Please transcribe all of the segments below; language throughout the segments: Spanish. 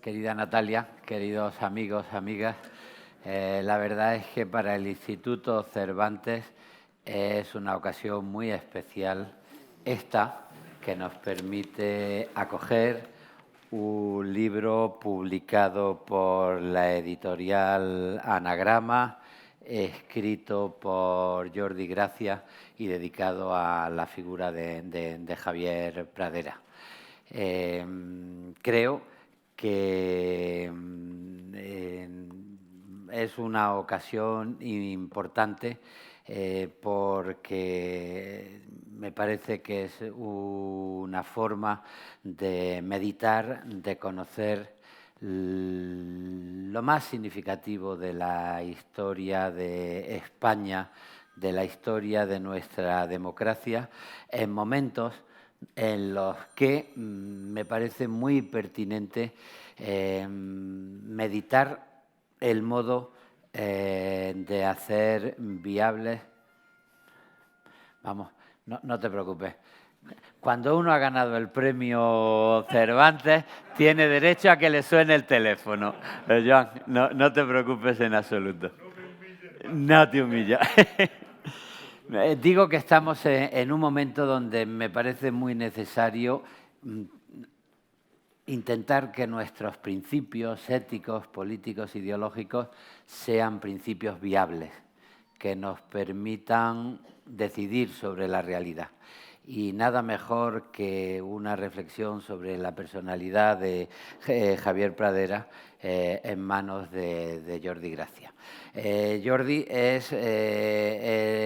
querida Natalia, queridos amigos, amigas. La verdad es que para el Instituto Cervantes es una ocasión muy especial esta que nos permite acoger un libro publicado por la editorial Anagrama, escrito por Jordi Gracia y dedicado a la figura de Javier Pradera. Creo que es una ocasión importante porque me parece que es una forma de meditar, de conocer lo más significativo de la historia de España, de la historia de nuestra democracia, en momentos en los que me parece muy pertinente meditar el modo de hacer viables. Vamos, no te preocupes. Cuando uno ha ganado el premio Cervantes, tiene derecho a que le suene el teléfono. Joan, no te preocupes en absoluto. No te humilla. Digo que estamos en un momento donde me parece muy necesario intentar que nuestros principios éticos, políticos, ideológicos sean principios viables, que nos permitan decidir sobre la realidad. Y nada mejor que una reflexión sobre la personalidad de Javier Pradera en manos de Jordi Gracia. Jordi es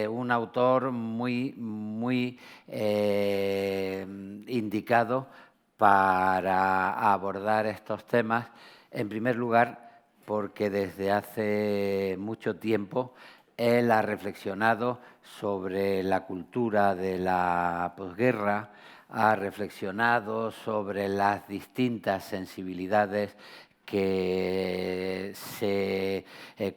un autor muy indicado para abordar estos temas, en primer lugar, porque desde hace mucho tiempo él ha reflexionado sobre la cultura de la posguerra, ha reflexionado sobre las distintas sensibilidades que se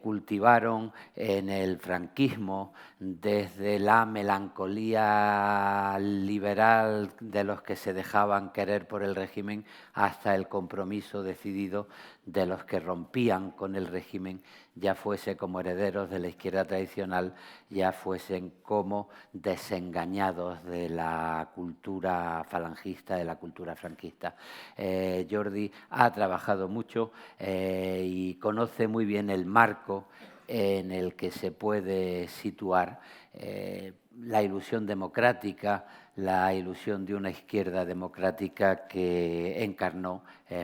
cultivaron en el franquismo, desde la melancolía liberal de los que se dejaban querer por el régimen hasta el compromiso decidido de los que rompían con el régimen, ya fuese como herederos de la izquierda tradicional, ya fuesen como desengañados de la cultura falangista, de la cultura franquista. Jordi ha trabajado mucho y conoce muy bien el marco en el que se puede situar la ilusión democrática, la ilusión de una izquierda democrática que encarnó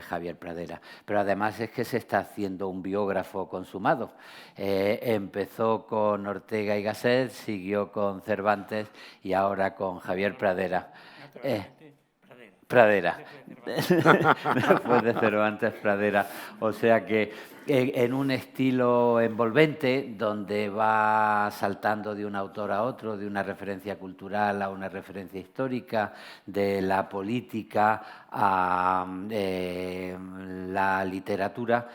Javier Pradera. Pero además es que se está haciendo un biógrafo consumado. Empezó con Ortega y Gasset, siguió con Cervantes y ahora con Javier Pradera. Pradera. Después de Cervantes, Pradera. O sea que en un estilo envolvente, donde va saltando de un autor a otro, de una referencia cultural a una referencia histórica, de la política a la literatura,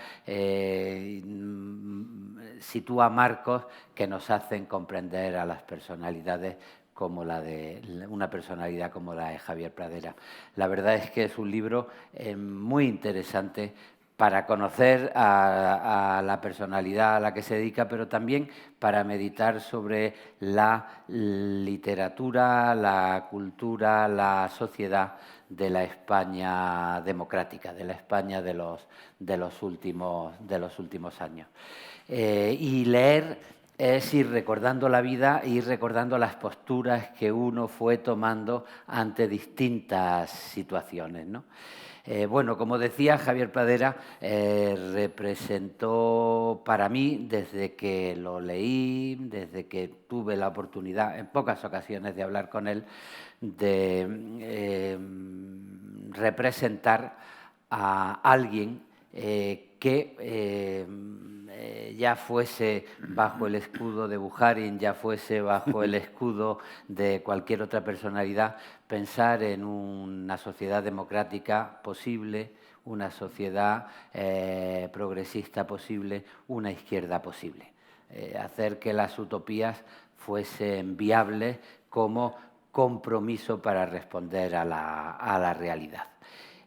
sitúa marcos que nos hacen comprender a las personalidades como una personalidad como la de Javier Pradera. La verdad es que es un libro muy interesante para conocer a la personalidad a la que se dedica, pero también para meditar sobre la literatura, la cultura, la sociedad de la España democrática, de la España de los últimos años. Y leer es ir recordando la vida e ir recordando las posturas que uno fue tomando ante distintas situaciones, ¿no? Bueno, como decía, Javier Pradera representó para mí, desde que lo leí, desde que tuve la oportunidad en pocas ocasiones de hablar con él, de representar a alguien que ya fuese bajo el escudo de Bujarin, ya fuese bajo el escudo de cualquier otra personalidad, pensar en una sociedad democrática posible, una sociedad progresista posible, una izquierda posible. Hacer que las utopías fuesen viables como compromiso para responder a la realidad.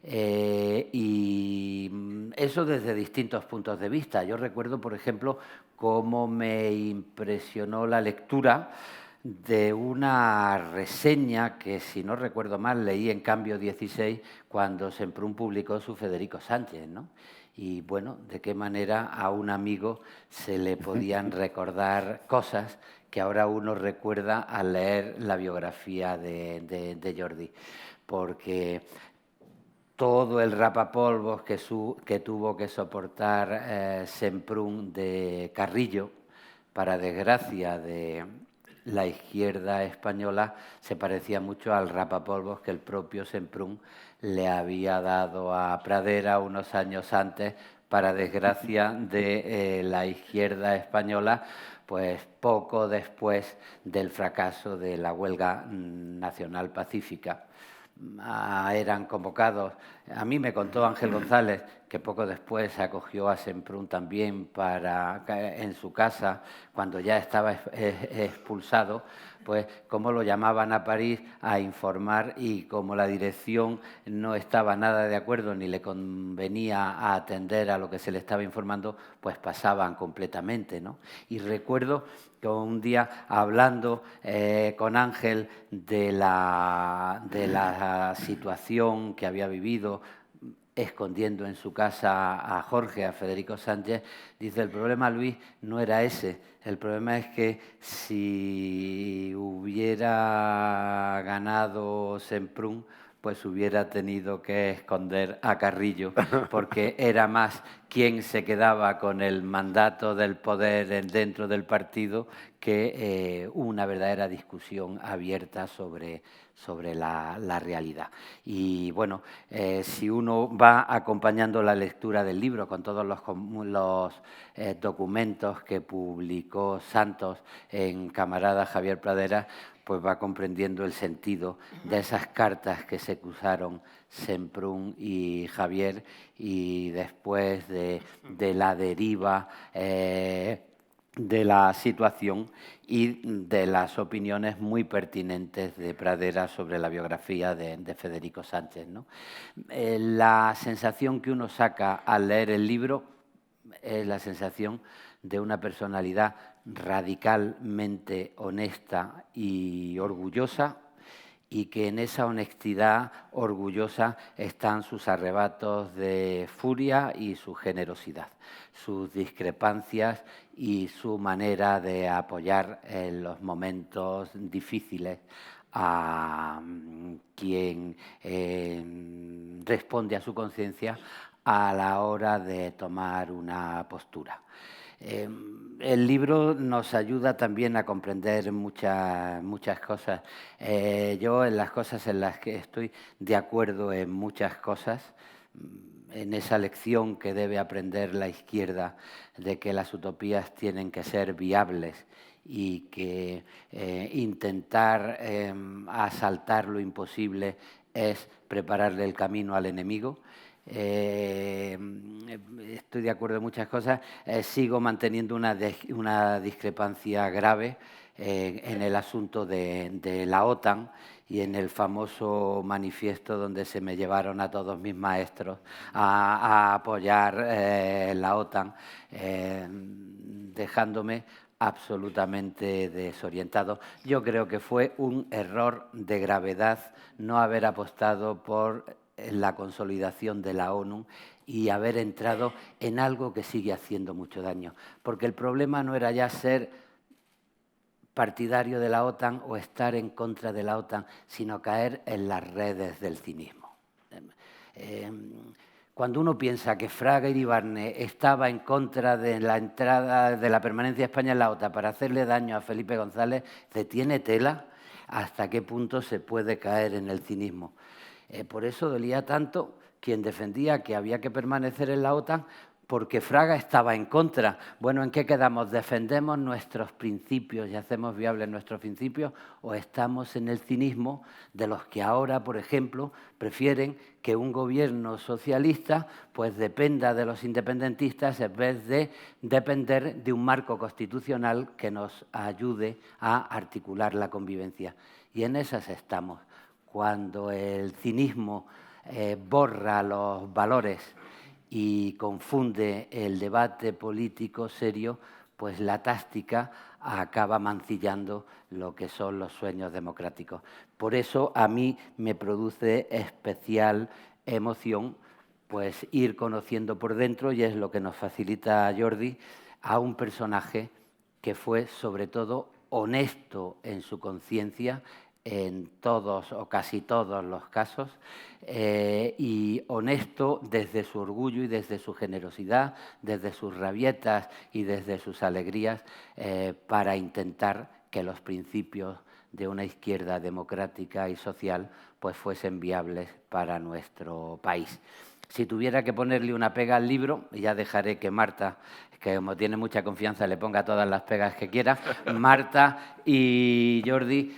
Y eso desde distintos puntos de vista. Yo recuerdo, por ejemplo, cómo me impresionó la lectura de una reseña que, si no recuerdo mal, leí en Cambio 16 cuando Semprún publicó su Federico Sánchez, ¿no? Y, bueno, de qué manera a un amigo se le podían recordar cosas que ahora uno recuerda al leer la biografía de Jordi. Porque todo el rapapolvos que tuvo que soportar Semprún de Carrillo, para desgracia de la izquierda española, se parecía mucho al rapapolvos que el propio Semprún le había dado a Pradera unos años antes, para desgracia de la izquierda española, pues poco después del fracaso de la huelga nacional pacífica. Eran convocados. A mí me contó Ángel González, que poco después acogió a Semprún también en su casa, cuando ya estaba expulsado, pues cómo lo llamaban a París a informar, y como la dirección no estaba nada de acuerdo ni le convenía atender a lo que se le estaba informando, pues pasaban completamente, ¿no? Y recuerdo que un día, hablando con Ángel de la situación que había vivido, escondiendo en su casa a Jorge, a Federico Sánchez, dice: el problema, Luis, no era ese. El problema es que si hubiera ganado Semprún, pues hubiera tenido que esconder a Carrillo, porque era más quien se quedaba con el mandato del poder dentro del partido que una verdadera discusión abierta sobre la realidad. Y, bueno, si uno va acompañando la lectura del libro con todos los documentos que publicó Santos en Camarada Javier Pradera, pues va comprendiendo el sentido de esas cartas que se cruzaron Semprún y Javier, y después de la deriva de la situación y de las opiniones muy pertinentes de Pradera sobre la biografía de Federico Sánchez, ¿no? La sensación que uno saca al leer el libro es la sensación de una personalidad radicalmente honesta y orgullosa, y que en esa honestidad orgullosa están sus arrebatos de furia y su generosidad, sus discrepancias y su manera de apoyar en los momentos difíciles a quien responde a su conciencia a la hora de tomar una postura. El libro nos ayuda también a comprender muchas cosas. Yo, en las cosas en las que estoy de acuerdo en muchas cosas, en esa lección que debe aprender la izquierda de que las utopías tienen que ser viables y que intentar asaltar lo imposible es prepararle el camino al enemigo. Estoy de acuerdo en muchas cosas. Sigo manteniendo una discrepancia grave en el asunto de la OTAN y en el famoso manifiesto donde se me llevaron a todos mis maestros a apoyar la OTAN, dejándome absolutamente desorientado. Yo creo que fue un error de gravedad no haber apostado por la consolidación de la ONU y haber entrado en algo que sigue haciendo mucho daño. Porque el problema no era ya ser partidario de la OTAN o estar en contra de la OTAN, sino caer en las redes del cinismo. Cuando uno piensa que Fraga Iribarne estaba en contra de la entrada de la permanencia de España en la OTAN para hacerle daño a Felipe González, ¿tiene tela hasta qué punto se puede caer en el cinismo? Por eso dolía tanto quien defendía que había que permanecer en la OTAN, porque Fraga estaba en contra. Bueno, ¿en qué quedamos? ¿Defendemos nuestros principios y hacemos viables nuestros principios, o estamos en el cinismo de los que ahora, por ejemplo, prefieren que un gobierno socialista pues dependa de los independentistas en vez de depender de un marco constitucional que nos ayude a articular la convivencia? Y en esas estamos. Cuando el cinismo borra los valores y confunde el debate político serio, pues la táctica acaba mancillando lo que son los sueños democráticos. Por eso a mí me produce especial emoción pues ir conociendo por dentro, y es lo que nos facilita Jordi, a un personaje que fue sobre todo honesto en su conciencia en todos o casi todos los casos, y honesto desde su orgullo y desde su generosidad, desde sus rabietas y desde sus alegrías, para intentar que los principios de una izquierda democrática y social pues fuesen viables para nuestro país. Si tuviera que ponerle una pega al libro, y ya dejaré que Marta, que como tiene mucha confianza, le ponga todas las pegas que quiera, Marta y Jordi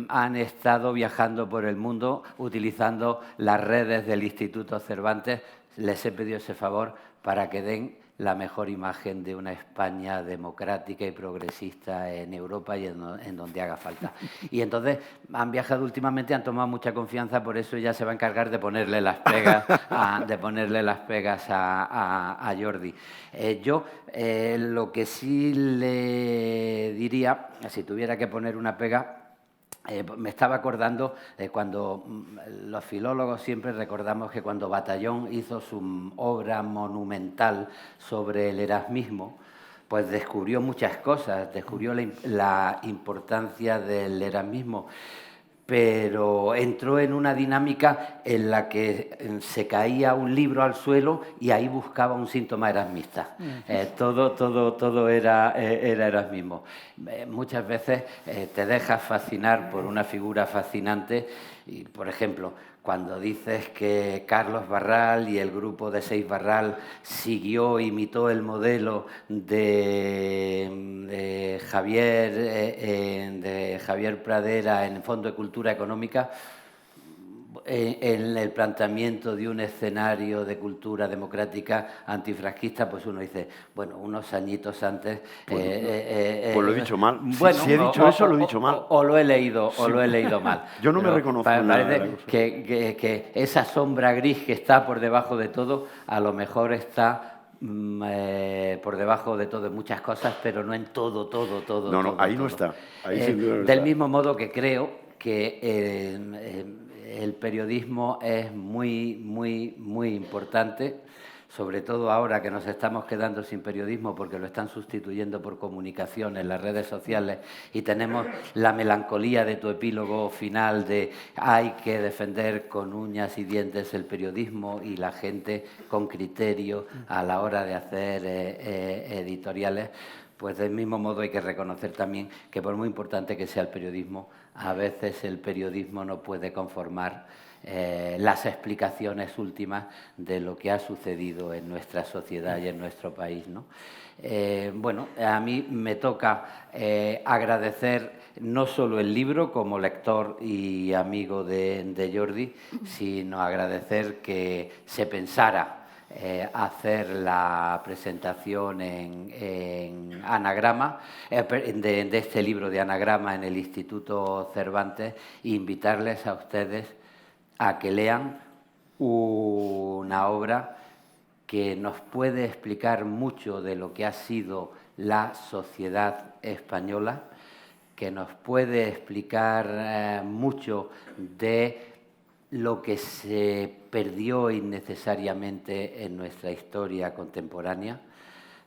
han estado viajando por el mundo utilizando las redes del Instituto Cervantes. Les he pedido ese favor para que den la mejor imagen de una España democrática y progresista en Europa y en donde haga falta. Y entonces han viajado últimamente, han tomado mucha confianza, por eso ya se va a encargar de ponerle las pegas a Jordi. Yo lo que sí le diría, si tuviera que poner una pega, me estaba acordando de cuando los filólogos siempre recordamos que cuando Batallón hizo su obra monumental sobre el erasmismo, pues descubrió muchas cosas, descubrió la importancia del erasmismo, pero entró en una dinámica en la que se caía un libro al suelo y ahí buscaba un síntoma erasmista. Todo era erasmismo. Muchas veces te dejas fascinar por una figura fascinante y, por ejemplo, cuando dices que Carlos Barral y el grupo de Seis Barral imitó el modelo de Javier Pradera en Fondo de Cultura Económica, en el planteamiento de un escenario de cultura democrática antifranquista, pues uno dice, bueno, unos añitos antes... pues lo he dicho mal. Bueno, si he dicho eso, lo he dicho mal. O lo he leído mal. Yo no me reconozco en nada. Parece que esa sombra gris que está por debajo de todo, a lo mejor está... por debajo de todo en muchas cosas, pero no en todo. No, ahí no está. Ahí sin duda no del está. mismo modo que creo que el periodismo es muy importante, sobre todo ahora que nos estamos quedando sin periodismo porque lo están sustituyendo por comunicación en las redes sociales, y tenemos la melancolía de tu epílogo final de hay que defender con uñas y dientes el periodismo y la gente con criterio a la hora de hacer editoriales. Pues del mismo modo hay que reconocer también que por muy importante que sea el periodismo, a veces el periodismo no puede conformar las explicaciones últimas de lo que ha sucedido en nuestra sociedad y en nuestro país, ¿no? Bueno, a mí me toca agradecer no solo el libro como lector y amigo de Jordi, sino agradecer que se pensara hacer la presentación en Anagrama, de este libro de Anagrama en el Instituto Cervantes, e invitarles a ustedes a que lean una obra que nos puede explicar mucho de lo que ha sido la sociedad española, que nos puede explicar mucho de lo que se perdió innecesariamente en nuestra historia contemporánea,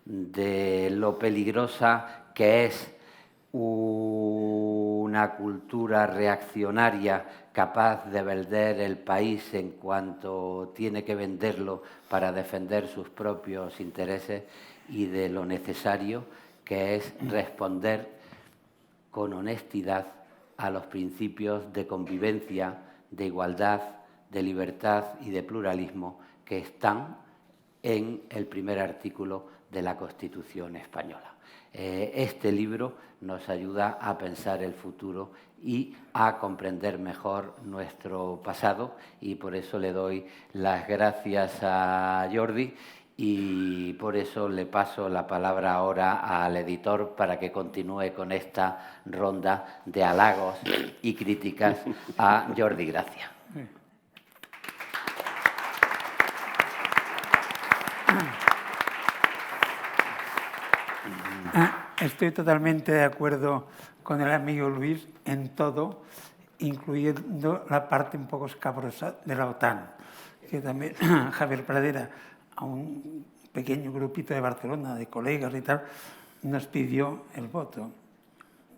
de lo peligrosa que es una cultura reaccionaria capaz de vender el país en cuanto tiene que venderlo para defender sus propios intereses, y de lo necesario que es responder con honestidad a los principios de convivencia, de igualdad, de libertad y de pluralismo que están en el primer artículo de la Constitución española. Este libro nos ayuda a pensar el futuro y a comprender mejor nuestro pasado, y por eso le doy las gracias a Jordi, y por eso le paso la palabra ahora al editor para que continúe con esta ronda de halagos y críticas a Jordi Gracia. Estoy totalmente de acuerdo con el amigo Luis en todo, incluyendo la parte un poco escabrosa de la OTAN, que también Javier Pradera, a un pequeño grupito de Barcelona, de colegas y tal, nos pidió el voto.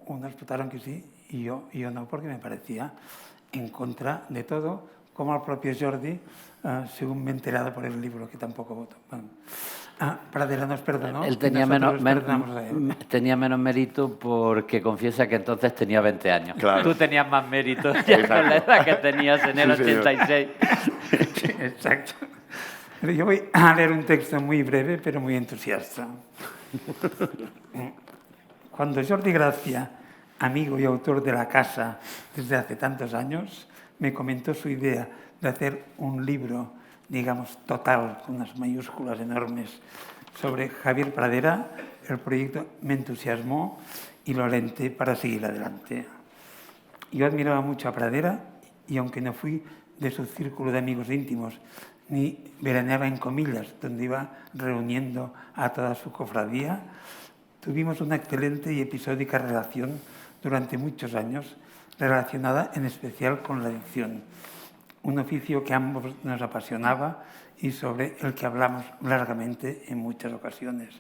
Unos votaron que sí y yo no, porque me parecía en contra de todo, como al propio Jordi, según me he enterado por el libro, que tampoco votó. Bueno, Pradera nos perdonó. Él tenía menos mérito porque confiesa que entonces tenía 20 años. Claro. Tú tenías más mérito ya con la edad que tenías en el 86. Sí, exacto. Pero yo voy a leer un texto muy breve, pero muy entusiasta. Cuando Jordi Gracia, amigo y autor de La Casa desde hace tantos años, me comentó su idea de hacer un libro, digamos, total, con unas mayúsculas enormes, sobre Javier Pradera, el proyecto me entusiasmó y lo alenté para seguir adelante. Yo admiraba mucho a Pradera y aunque no fui de su círculo de amigos íntimos, ni veraneaba en Comillas, donde iba reuniendo a toda su cofradía, tuvimos una excelente y episódica relación durante muchos años, relacionada en especial con la dicción, un oficio que a ambos nos apasionaba y sobre el que hablamos largamente en muchas ocasiones.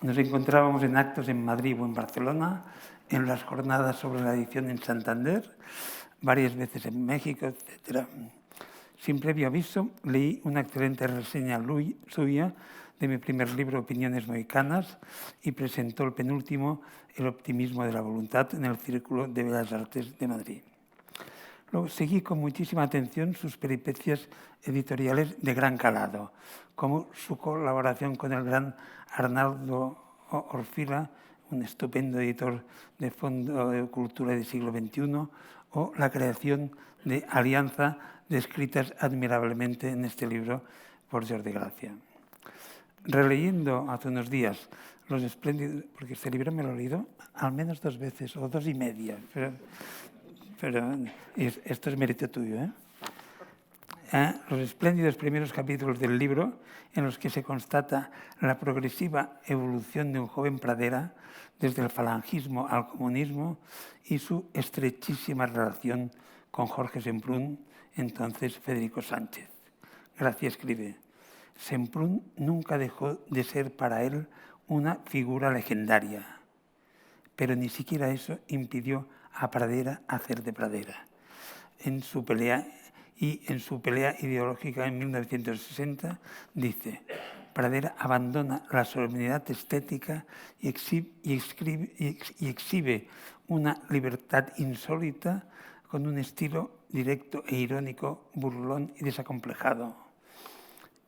Nos encontrábamos en actos en Madrid o en Barcelona, en las jornadas sobre la dicción en Santander, varias veces en México, etc. Sin previo aviso, leí una excelente reseña suya de mi primer libro, Opiniones Mohicanas, y presentó el penúltimo, El optimismo de la voluntad, en el Círculo de Bellas Artes de Madrid. Luego seguí con muchísima atención sus peripecias editoriales de gran calado, como su colaboración con el gran Arnaldo Orfila, un estupendo editor de Fondo de Cultura del siglo XXI, o la creación de Alianza, descritas admirablemente en este libro por Jordi Gracia. Releyendo hace unos días los espléndidos, porque este libro me lo he leído al menos 2 veces, o 2 y media, pero esto es mérito tuyo, los espléndidos primeros capítulos del libro, en los que se constata la progresiva evolución de un joven Pradera desde el falangismo al comunismo y su estrechísima relación con Jorge Semprún, entonces Federico Sánchez. Gracia escribe: Semprún nunca dejó de ser para él una figura legendaria, pero ni siquiera eso impidió a Pradera hacer de Pradera. En su pelea ideológica en 1960, dice: Pradera abandona la solemnidad estética y exhibe una libertad insólita con un estilo directo e irónico, burlón y desacomplejado.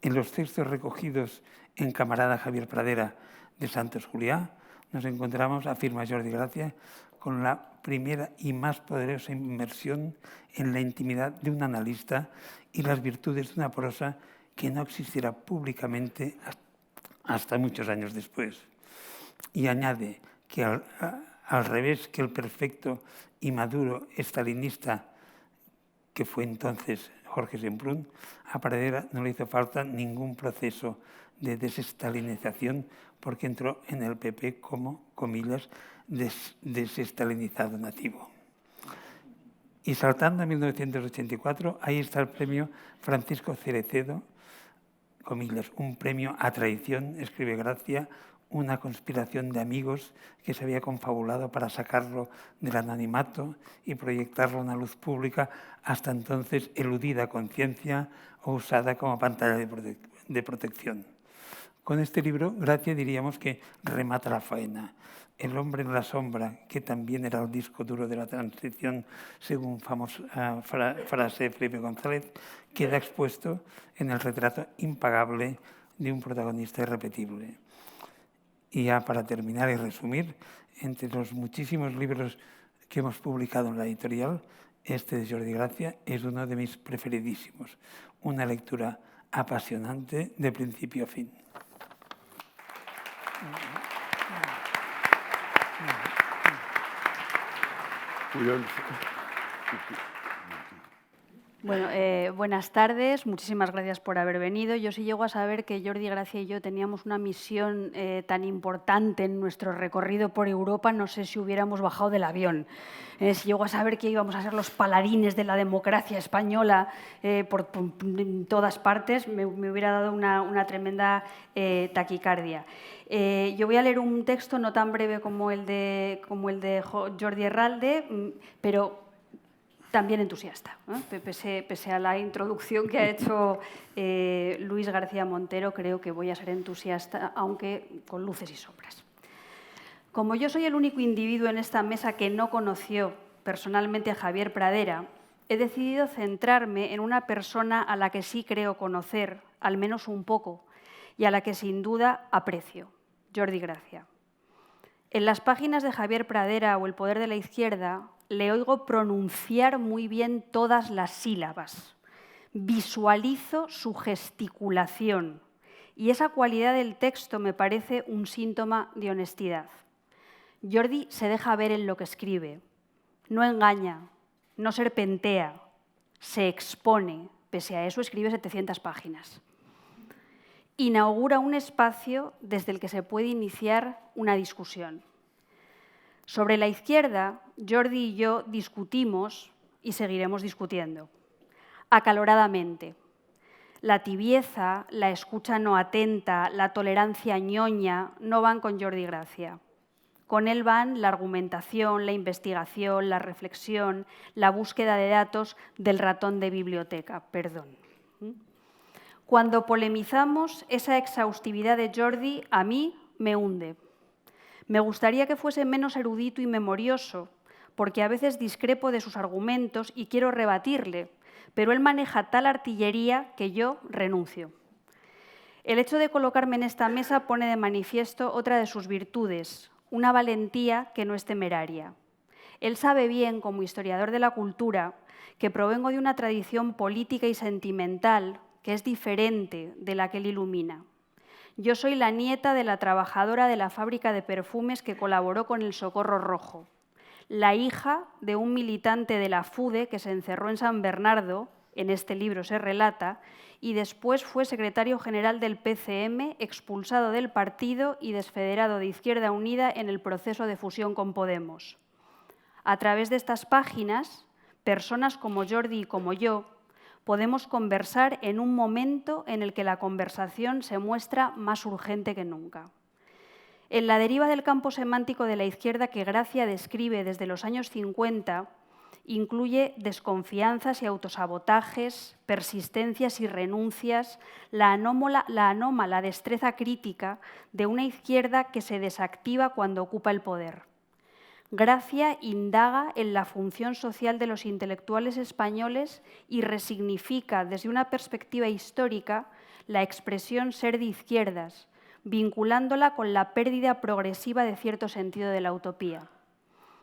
En los textos recogidos en Camarada Javier Pradera de Santos Juliá, nos encontramos, afirma Jordi Gracia, con la primera y más poderosa inmersión en la intimidad de un analista y las virtudes de una prosa que no existirá públicamente hasta muchos años después. Y añade que al revés que el perfecto y maduro estalinista que fue entonces Jorge Semprún, a Pradera no le hizo falta ningún proceso de desestalinización porque entró en el PP como, comillas, desestalinizado nativo. Y saltando a 1984, ahí está el premio Francisco Cerecedo, comillas, un premio a traición, escribe Gracia, una conspiración de amigos que se había confabulado para sacarlo del anonimato y proyectarlo a una luz pública hasta entonces eludida conciencia o usada como pantalla de protección. Con este libro, Gracia diríamos que remata la faena. El hombre en la sombra, que también era el disco duro de la transición, según famosa frase de Felipe González, queda expuesto en el retrato impagable de un protagonista irrepetible. Y ya para terminar y resumir, entre los muchísimos libros que hemos publicado en la editorial, este de Jordi Gracia es uno de mis preferidísimos. Una lectura apasionante de principio a fin. Bueno, buenas tardes, muchísimas gracias por haber venido. Yo sí llego a saber que Jordi Gracia y yo teníamos una misión tan importante en nuestro recorrido por Europa, no sé si hubiéramos bajado del avión. Si llego a saber que íbamos a ser los paladines de la democracia española por todas partes, me hubiera dado una tremenda taquicardia. Yo voy a leer un texto no tan breve como el de Jordi Herralde, pero también entusiasta, ¿eh? Pese a la introducción que ha hecho Luis García Montero, creo que voy a ser entusiasta, aunque con luces y sombras. Como yo soy el único individuo en esta mesa que no conoció personalmente a Javier Pradera, he decidido centrarme en una persona a la que sí creo conocer, al menos un poco, y a la que sin duda aprecio, Jordi Gracia. En las páginas de Javier Pradera o El poder de la izquierda, le oigo pronunciar muy bien todas las sílabas. Visualizo su gesticulación y esa cualidad del texto me parece un síntoma de honestidad. Jordi se deja ver en lo que escribe. No engaña, no serpentea, se expone. Pese a eso escribe 700 páginas. Inaugura un espacio desde el que se puede iniciar una discusión. Sobre la izquierda, Jordi y yo discutimos y seguiremos discutiendo, acaloradamente. La tibieza, la escucha no atenta, la tolerancia ñoña no van con Jordi Gracia. Con él van la argumentación, la investigación, la reflexión, la búsqueda de datos del ratón de biblioteca. Perdón. Cuando polemizamos, esa exhaustividad de Jordi a mí me hunde. Me gustaría que fuese menos erudito y memorioso, porque a veces discrepo de sus argumentos y quiero rebatirle, pero él maneja tal artillería que yo renuncio. El hecho de colocarme en esta mesa pone de manifiesto otra de sus virtudes, una valentía que no es temeraria. Él sabe bien, como historiador de la cultura, que provengo de una tradición política y sentimental que es diferente de la que él ilumina. Yo soy la nieta de la trabajadora de la fábrica de perfumes que colaboró con el Socorro Rojo, la hija de un militante de la FUDE que se encerró en San Bernardo, en este libro se relata, y después fue secretario general del PCM, expulsado del partido y desfederado de Izquierda Unida en el proceso de fusión con Podemos. A través de estas páginas, personas como Jordi y como yo, podemos conversar en un momento en el que la conversación se muestra más urgente que nunca. En la deriva del campo semántico de la izquierda que Gracia describe desde los años 50, incluye desconfianzas y autosabotajes, persistencias y renuncias, la anómala destreza crítica de una izquierda que se desactiva cuando ocupa el poder. Gracia indaga en la función social de los intelectuales españoles y resignifica desde una perspectiva histórica la expresión ser de izquierdas, vinculándola con la pérdida progresiva de cierto sentido de la utopía.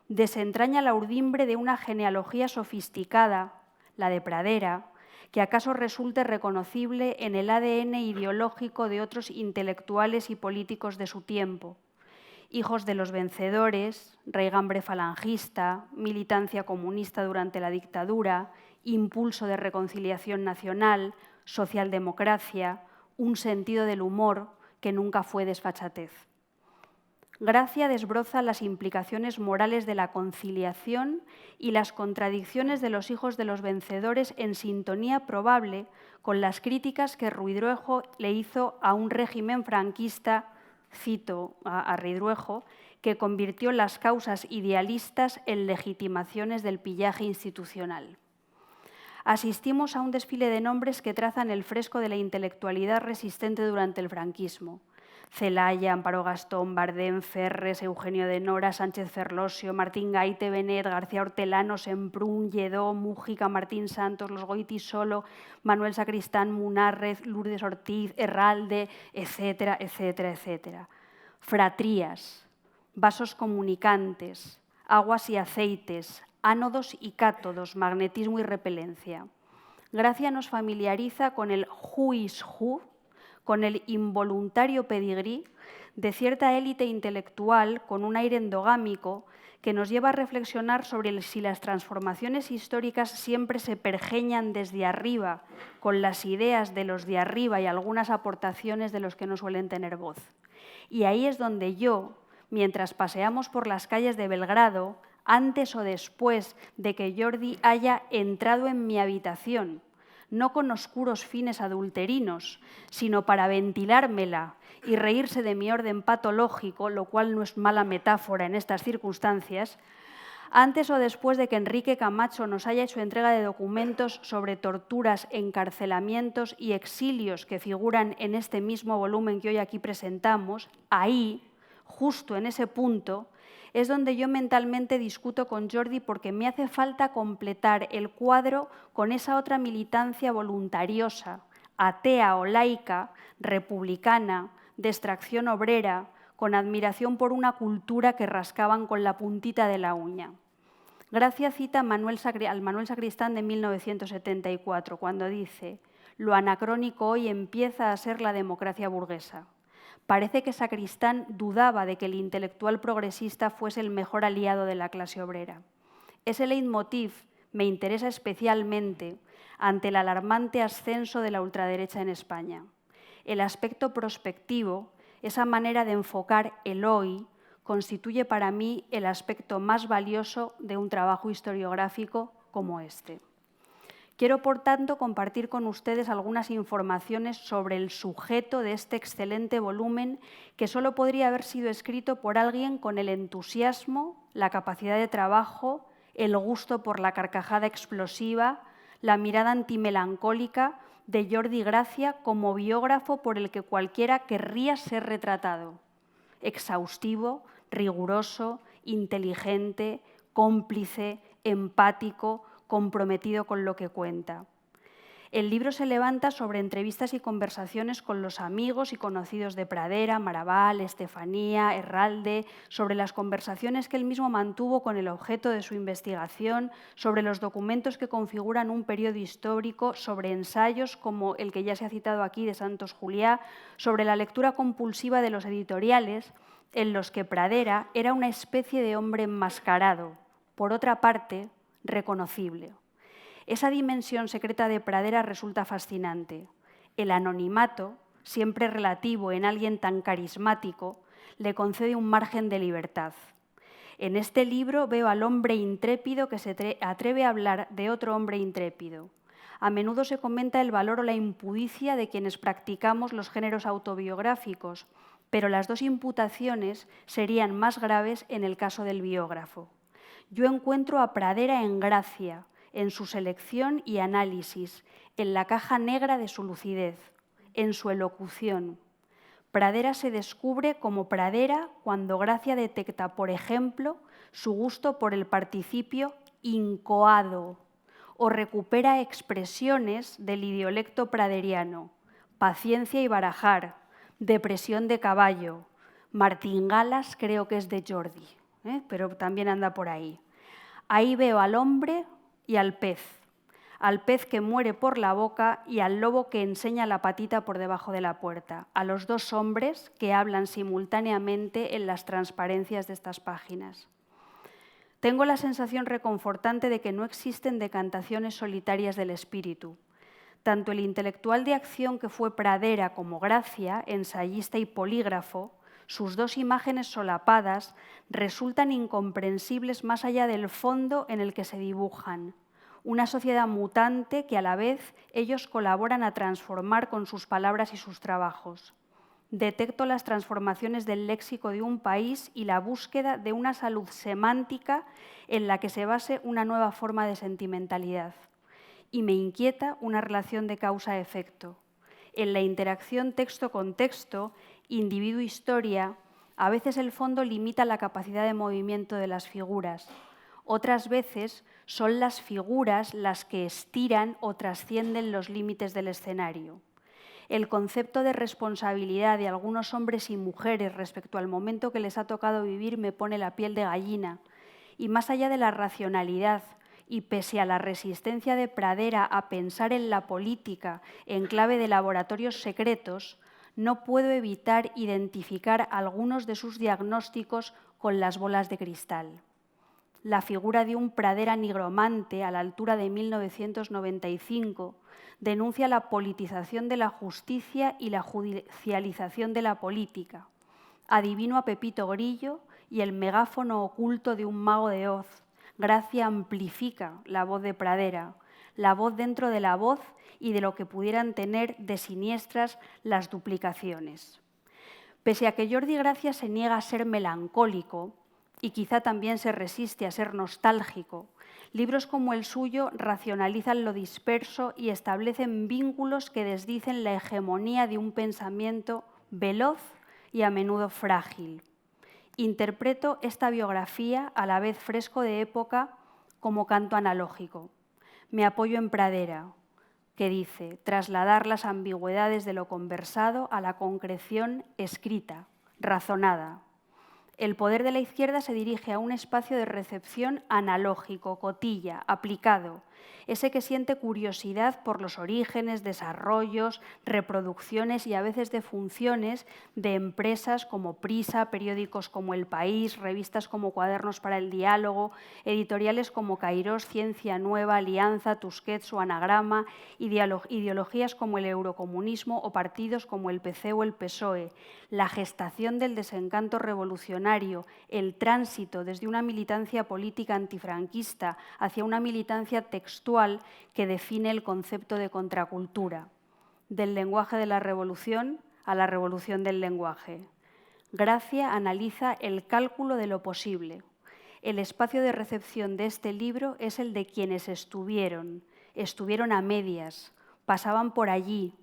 Desentraña la urdimbre de una genealogía sofisticada, la de Pradera, que acaso resulte reconocible en el ADN ideológico de otros intelectuales y políticos de su tiempo. Hijos de los vencedores, raigambre falangista, militancia comunista durante la dictadura, impulso de reconciliación nacional, socialdemocracia, un sentido del humor que nunca fue desfachatez. Gracia desbroza las implicaciones morales de la conciliación y las contradicciones de los hijos de los vencedores en sintonía probable con las críticas que Ruidruejo le hizo a un régimen franquista, cito a Ruidruejo, que convirtió las causas idealistas en legitimaciones del pillaje institucional. Asistimos a un desfile de nombres que trazan el fresco de la intelectualidad resistente durante el franquismo. Celaya, Amparo Gastón, Bardén, Ferres, Eugenio de Nora, Sánchez Ferlosio, Martín Gaite, Benet, García Hortelano, Semprún, Lledó, Mújica, Martín Santos, Los Goiti Solo, Manuel Sacristán, Munárrez, Lourdes Ortiz, Herralde, etcétera, etcétera, etcétera. Fratrías, vasos comunicantes, aguas y aceites, ánodos y cátodos, magnetismo y repelencia. Gracia nos familiariza con el who is who, con el involuntario pedigrí de cierta élite intelectual con un aire endogámico que nos lleva a reflexionar sobre si las transformaciones históricas siempre se pergeñan desde arriba, con las ideas de los de arriba y algunas aportaciones de los que no suelen tener voz. Y ahí es donde yo, mientras paseamos por las calles de Belgrado, antes o después de que Jordi haya entrado en mi habitación, no con oscuros fines adulterinos, sino para ventilármela y reírse de mi orden patológico, lo cual no es mala metáfora en estas circunstancias, antes o después de que Enrique Camacho nos haya hecho entrega de documentos sobre torturas, encarcelamientos y exilios que figuran en este mismo volumen que hoy aquí presentamos, ahí, justo en ese punto, es donde yo mentalmente discuto con Jordi porque me hace falta completar el cuadro con esa otra militancia voluntariosa, atea o laica, republicana, de extracción obrera, con admiración por una cultura que rascaban con la puntita de la uña. Gracia cita al Manuel Sacristán de 1974, cuando dice: «Lo anacrónico hoy empieza a ser la democracia burguesa». Parece que Sacristán dudaba de que el intelectual progresista fuese el mejor aliado de la clase obrera. Ese leitmotiv me interesa especialmente ante el alarmante ascenso de la ultraderecha en España. El aspecto prospectivo, esa manera de enfocar el hoy, constituye para mí el aspecto más valioso de un trabajo historiográfico como este. Quiero, por tanto, compartir con ustedes algunas informaciones sobre el sujeto de este excelente volumen que solo podría haber sido escrito por alguien con el entusiasmo, la capacidad de trabajo, el gusto por la carcajada explosiva, la mirada antimelancólica de Jordi Gracia como biógrafo por el que cualquiera querría ser retratado. Exhaustivo, riguroso, inteligente, cómplice, empático, comprometido con lo que cuenta. El libro se levanta sobre entrevistas y conversaciones con los amigos y conocidos de Pradera, Maraval, Estefanía, Herralde, sobre las conversaciones que él mismo mantuvo con el objeto de su investigación, sobre los documentos que configuran un periodo histórico, sobre ensayos como el que ya se ha citado aquí de Santos Juliá, sobre la lectura compulsiva de los editoriales, en los que Pradera era una especie de hombre enmascarado, por otra parte, reconocible. Esa dimensión secreta de Pradera resulta fascinante. El anonimato, siempre relativo en alguien tan carismático, le concede un margen de libertad. En este libro veo al hombre intrépido que se atreve a hablar de otro hombre intrépido. A menudo se comenta el valor o la impudicia de quienes practicamos los géneros autobiográficos, pero las dos imputaciones serían más graves en el caso del biógrafo. Yo encuentro a Pradera en Gracia, en su selección y análisis, en la caja negra de su lucidez, en su elocución. Pradera se descubre como Pradera cuando Gracia detecta, por ejemplo, su gusto por el participio incoado o recupera expresiones del idiolecto praderiano, paciencia y barajar, depresión de caballo, martingalas creo que es de Jordi, pero también anda por ahí. Ahí veo al hombre y al pez que muere por la boca y al lobo que enseña la patita por debajo de la puerta, a los dos hombres que hablan simultáneamente en las transparencias de estas páginas. Tengo la sensación reconfortante de que no existen decantaciones solitarias del espíritu. Tanto el intelectual de acción que fue Pradera como Gracia, ensayista y polígrafo, sus dos imágenes solapadas resultan incomprensibles más allá del fondo en el que se dibujan. Una sociedad mutante que a la vez ellos colaboran a transformar con sus palabras y sus trabajos. Detecto las transformaciones del léxico de un país y la búsqueda de una salud semántica en la que se base una nueva forma de sentimentalidad. Y me inquieta una relación de causa-efecto. En la interacción texto con texto, individuo-historia, a veces el fondo limita la capacidad de movimiento de las figuras. Otras veces son las figuras las que estiran o trascienden los límites del escenario. El concepto de responsabilidad de algunos hombres y mujeres respecto al momento que les ha tocado vivir me pone la piel de gallina. Y más allá de la racionalidad, y pese a la resistencia de Pradera a pensar en la política en clave de laboratorios secretos, no puedo evitar identificar algunos de sus diagnósticos con las bolas de cristal. La figura de un pradera nigromante a la altura de 1995 denuncia la politización de la justicia y la judicialización de la política. Adivino a Pepito Grillo y el megáfono oculto de un mago de Oz. Gracia amplifica la voz de Pradera, la voz dentro de la voz y de lo que pudieran tener de siniestras las duplicaciones. Pese a que Jordi Gracia se niega a ser melancólico y quizá también se resiste a ser nostálgico, libros como el suyo racionalizan lo disperso y establecen vínculos que desdicen la hegemonía de un pensamiento veloz y a menudo frágil. Interpreto esta biografía, a la vez fresco de época, como canto analógico. Me apoyo en Pradera, que dice trasladar las ambigüedades de lo conversado a la concreción escrita, razonada. El poder de la izquierda se dirige a un espacio de recepción analógico, cotilla, aplicado, ese que siente curiosidad por los orígenes, desarrollos, reproducciones y a veces de funciones de empresas como Prisa, periódicos como El País, revistas como Cuadernos para el Diálogo, editoriales como Cairós, Ciencia Nueva, Alianza, Tusquets o Anagrama, ideologías como el eurocomunismo o partidos como el PC o el PSOE, la gestación del desencanto revolucionario, el tránsito desde una militancia política antifranquista hacia una militancia textual que define el concepto de contracultura, del lenguaje de la revolución a la revolución del lenguaje. Gracia analiza el cálculo de lo posible. El espacio de recepción de este libro es el de quienes estuvieron a medias, pasaban por allí,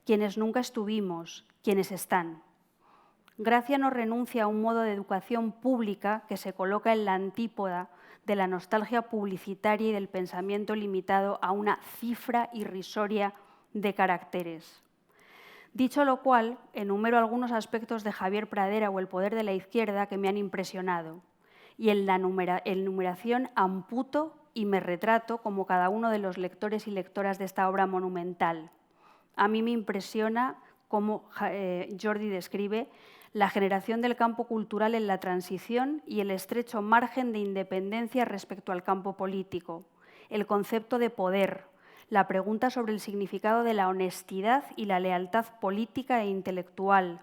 quienes nunca estuvimos, quienes están. Gracia no renuncia a un modo de educación pública que se coloca en la antípoda de la nostalgia publicitaria y del pensamiento limitado a una cifra irrisoria de caracteres. Dicho lo cual, enumero algunos aspectos de Javier Pradera o El poder de la izquierda que me han impresionado, y en la enumeración amputo y me retrato como cada uno de los lectores y lectoras de esta obra monumental. A mí me impresiona cómo Jordi describe la generación del campo cultural en la transición y el estrecho margen de independencia respecto al campo político, el concepto de poder, la pregunta sobre el significado de la honestidad y la lealtad política e intelectual,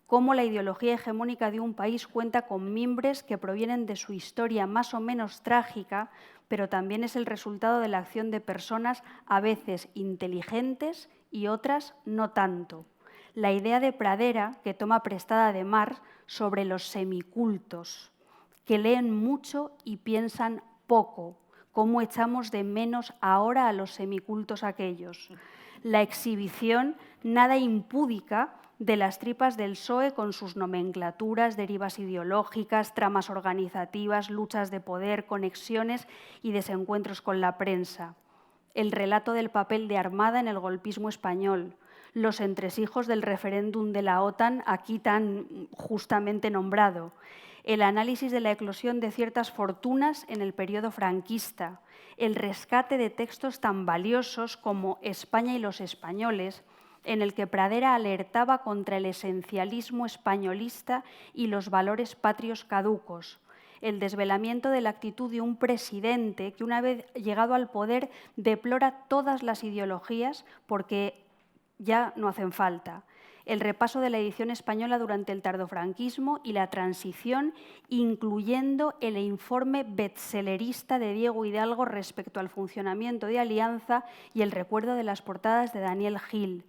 cómo la ideología hegemónica de un país cuenta con mimbres que provienen de su historia más o menos trágica, pero también es el resultado de la acción de personas a veces inteligentes y otras no tanto. La idea de Pradera, que toma prestada de Marx, sobre los semicultos, que leen mucho y piensan poco, cómo echamos de menos ahora a los semicultos aquellos. La exhibición nada impúdica de las tripas del PSOE con sus nomenclaturas, derivas ideológicas, tramas organizativas, luchas de poder, conexiones y desencuentros con la prensa. El relato del papel de Armada en el golpismo español, los entresijos del referéndum de la OTAN, aquí tan justamente nombrado, el análisis de la eclosión de ciertas fortunas en el periodo franquista, el rescate de textos tan valiosos como España y los españoles, en el que Pradera alertaba contra el esencialismo españolista y los valores patrios caducos, el desvelamiento de la actitud de un presidente que, una vez llegado al poder, deplora todas las ideologías porque ya no hacen falta. El repaso de la edición española durante el tardofranquismo y la transición, incluyendo el informe bestsellerista de Diego Hidalgo respecto al funcionamiento de Alianza y el recuerdo de las portadas de Daniel Gil.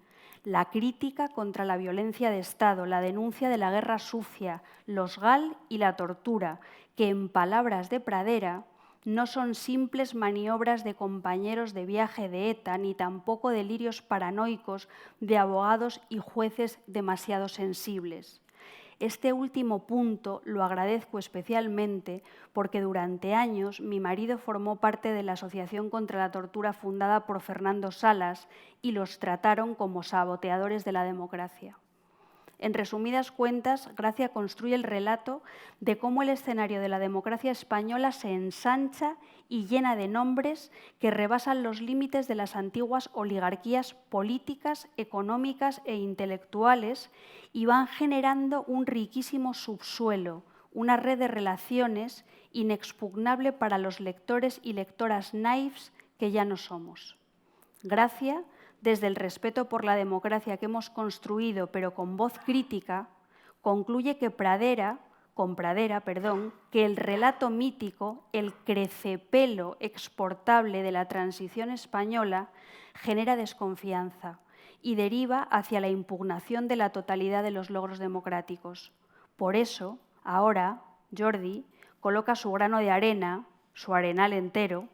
La crítica contra la violencia de Estado, la denuncia de la guerra sucia, los GAL y la tortura, que en palabras de Pradera no son simples maniobras de compañeros de viaje de ETA, ni tampoco delirios paranoicos de abogados y jueces demasiado sensibles. Este último punto lo agradezco especialmente porque durante años mi marido formó parte de la Asociación contra la Tortura fundada por Fernando Salas y los trataron como saboteadores de la democracia. En resumidas cuentas, Gracia construye el relato de cómo el escenario de la democracia española se ensancha y llena de nombres que rebasan los límites de las antiguas oligarquías políticas, económicas e intelectuales y van generando un riquísimo subsuelo, una red de relaciones inexpugnable para los lectores y lectoras naifs que ya no somos. Gracia, desde el respeto por la democracia que hemos construido, pero con voz crítica, concluye que que el relato mítico, el crecepelo exportable de la transición española, genera desconfianza y deriva hacia la impugnación de la totalidad de los logros democráticos. Por eso, ahora, Jordi coloca su grano de arena, su arenal entero,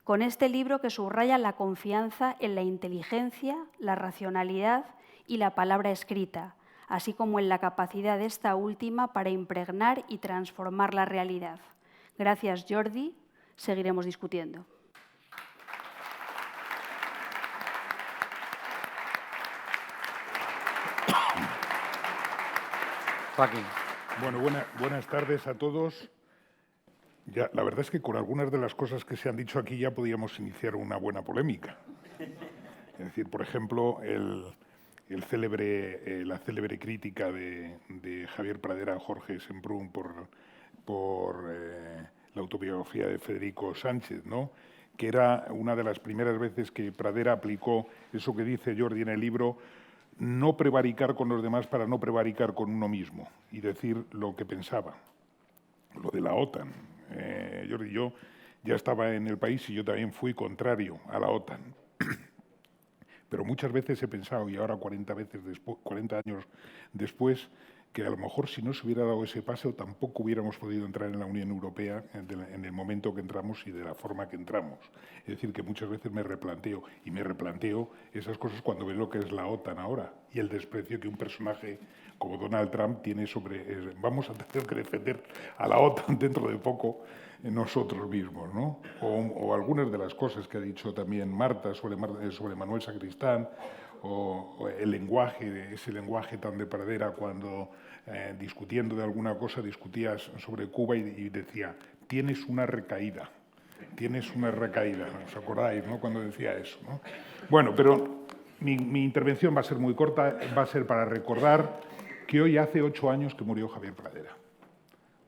con este libro que subraya la confianza en la inteligencia, la racionalidad y la palabra escrita, así como en la capacidad de esta última para impregnar y transformar la realidad. Gracias, Jordi. Seguiremos discutiendo. Joaquín. Bueno, buenas tardes a todos. Ya, la verdad es que con algunas de las cosas que se han dicho aquí ya podíamos iniciar una buena polémica. Es decir, por ejemplo, la célebre crítica de Javier Pradera a Jorge Semprún por la autobiografía de Federico Sánchez, ¿no? Que era una de las primeras veces que Pradera aplicó eso que dice Jordi en el libro, no prevaricar con los demás para no prevaricar con uno mismo y decir lo que pensaba. Lo de la OTAN. Jordi, yo ya estaba en el país y yo también fui contrario a la OTAN. Pero muchas veces he pensado, y ahora 40 años después, que a lo mejor si no se hubiera dado ese paso tampoco hubiéramos podido entrar en la Unión Europea en el momento que entramos y de la forma que entramos. Es decir, que muchas veces me replanteo esas cosas cuando veo lo que es la OTAN ahora y el desprecio que un personaje como Donald Trump tiene sobre... vamos a tener que defender a la OTAN dentro de poco nosotros mismos, ¿no? O algunas de las cosas que ha dicho también Marta sobre Manuel Sacristán, o el lenguaje, ese lenguaje tan de Pradera cuando discutiendo de alguna cosa discutías sobre Cuba y decía, tienes una recaída, ¿os acordáis, no? Cuando decía eso, ¿no? Bueno, pero mi intervención va a ser muy corta, va a ser para recordar que hoy hace 8 años que murió Javier Pradera.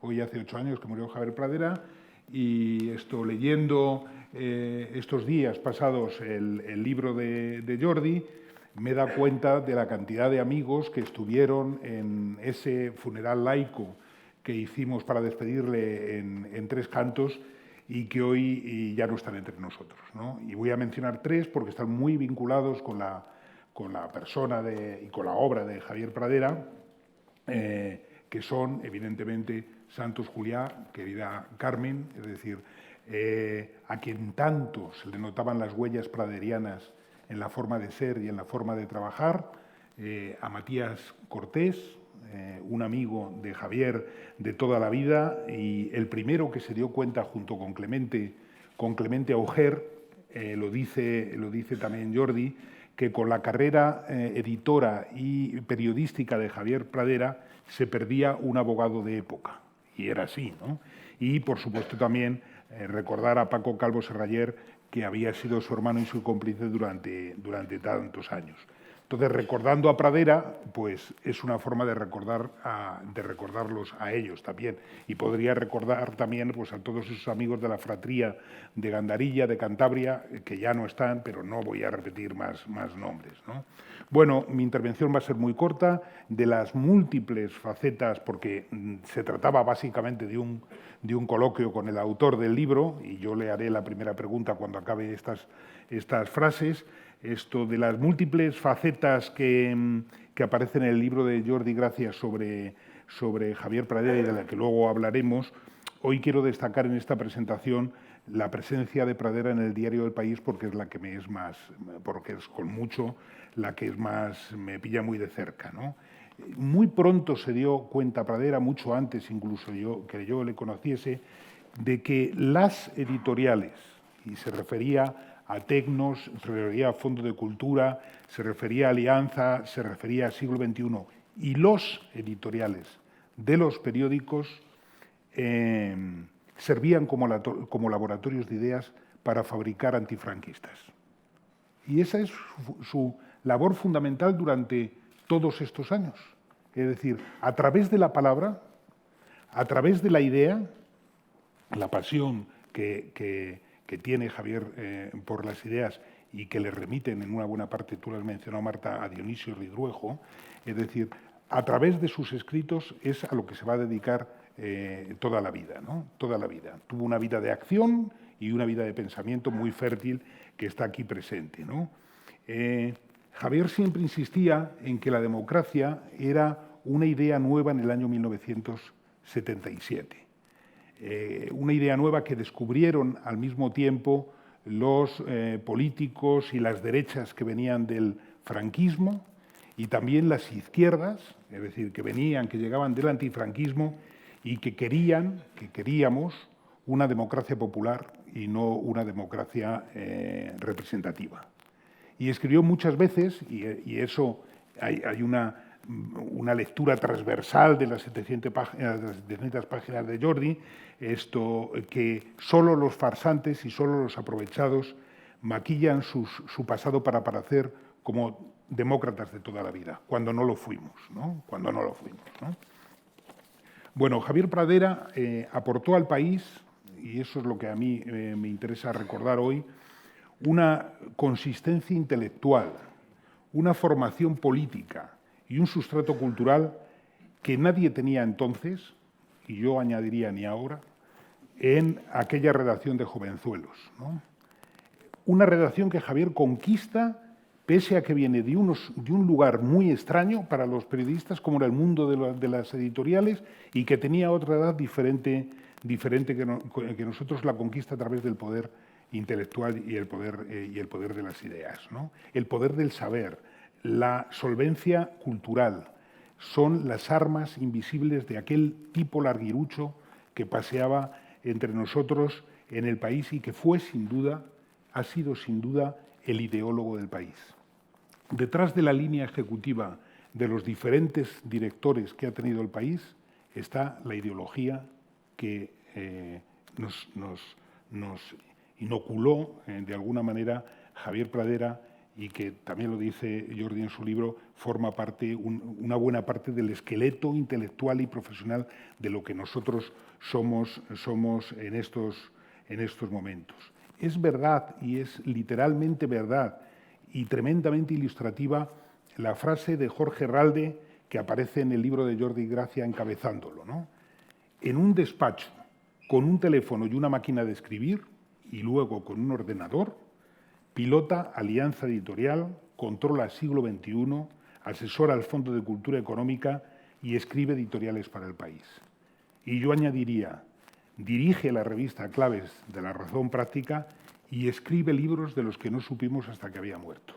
Hoy hace 8 años que murió Javier Pradera y leyendo estos días pasados el libro de Jordi, me he dado cuenta de la cantidad de amigos que estuvieron en ese funeral laico que hicimos para despedirle en Tres Cantos y que hoy ya no están entre nosotros, ¿no? Y voy a mencionar 3 porque están muy vinculados con la persona y con la obra de Javier Pradera, que son, evidentemente, Santos Juliá, querida Carmen, es decir, a quien tanto se le notaban las huellas praderianas en la forma de ser y en la forma de trabajar, a Matías Cortés, un amigo de Javier de toda la vida y el primero que se dio cuenta junto con Clemente Auger, lo dice también Jordi, que con la carrera editora y periodística de Javier Pradera se perdía un abogado de época, y era así, ¿no? Y, por supuesto, también recordar a Paco Calvo Serraller, que había sido su hermano y su cómplice durante tantos años. Entonces, recordando a Pradera, pues es una forma de recordarlos a ellos también. Y podría recordar también pues, a todos esos amigos de la fratría de Gandarilla, de Cantabria, que ya no están, pero no voy a repetir más nombres, ¿no? Bueno, mi intervención va a ser muy corta, de las múltiples facetas, porque se trataba básicamente de un coloquio con el autor del libro, y yo le haré la primera pregunta cuando acabe estas frases. Esto de las múltiples facetas que aparecen en el libro de Jordi Gracia sobre Javier Pradera y de la que luego hablaremos, hoy quiero destacar en esta presentación la presencia de Pradera en el diario El País porque es la que porque es con mucho la que es más, me pilla muy de cerca, ¿no? Muy pronto se dio cuenta Pradera, mucho antes incluso que yo le conociese, de que las editoriales, y se refería a Tecnos, se refería a Fondo de Cultura, se refería a Alianza, se refería a Siglo XXI y los editoriales de los periódicos servían como laboratorios de ideas para fabricar antifranquistas. Y esa es su labor fundamental durante todos estos años. Es decir, a través de la palabra, a través de la idea, la pasión que tiene Javier por las ideas y que le remiten en una buena parte, tú lo has mencionado, Marta, a Dionisio Ridruejo, es decir, a través de sus escritos es a lo que se va a dedicar toda la vida, ¿no? Toda la vida. Tuvo una vida de acción y una vida de pensamiento muy fértil que está aquí presente, ¿no? Javier siempre insistía en que la democracia era una idea nueva en el año 1977. Una idea nueva que descubrieron al mismo tiempo los políticos y las derechas que venían del franquismo y también las izquierdas, es decir, que llegaban del antifranquismo y que queríamos una democracia popular y no una democracia representativa. Y escribió muchas veces, y eso hay una lectura transversal de las 700 páginas de Jordi, que solo los farsantes y solo los aprovechados maquillan su pasado para parecer como demócratas de toda la vida, cuando no lo fuimos, ¿no? Cuando no lo fuimos, ¿no? Bueno, Javier Pradera aportó al país, y eso es lo que a mí me interesa recordar hoy, una consistencia intelectual, una formación política y un sustrato cultural que nadie tenía entonces, y yo añadiría ni ahora, en aquella redacción de Jovenzuelos, ¿no? Una redacción que Javier conquista pese a que viene de un lugar muy extraño para los periodistas, como era el mundo de las editoriales, y que tenía otra edad diferente que nosotros, la conquista a través del poder intelectual y el poder de las ideas, ¿no? El poder del saber, la solvencia cultural, son las armas invisibles de aquel tipo larguirucho que paseaba entre nosotros en el país y que ha sido sin duda el ideólogo del país. Detrás de la línea ejecutiva de los diferentes directores que ha tenido el país está la ideología que nos inoculó de alguna manera Javier Pradera y que también lo dice Jordi en su libro, forma parte, una buena parte del esqueleto intelectual y profesional de lo que nosotros somos en estos momentos. Es verdad, y es literalmente verdad, y tremendamente ilustrativa, la frase de Jorge Ralde que aparece en el libro de Jordi Gracia encabezándolo, ¿no? En un despacho, con un teléfono y una máquina de escribir, y luego con un ordenador, pilota Alianza Editorial, controla Siglo XXI, asesora al Fondo de Cultura Económica y escribe editoriales para el país. Y yo añadiría, dirige la revista Claves de la Razón Práctica y escribe libros de los que no supimos hasta que había muerto.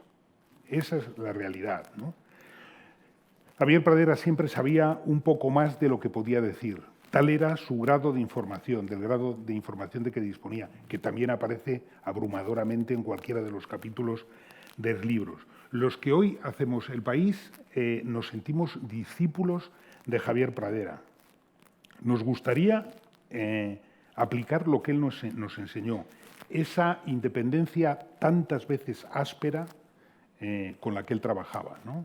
Esa es la realidad, ¿no? Javier Pradera siempre sabía un poco más de lo que podía decir. Tal era su grado de información, del grado de información de que disponía, que también aparece abrumadoramente en cualquiera de los capítulos de los libros. Los que hoy hacemos El País nos sentimos discípulos de Javier Pradera. Nos gustaría aplicar lo que él nos enseñó, esa independencia tantas veces áspera con la que él trabajaba, ¿no?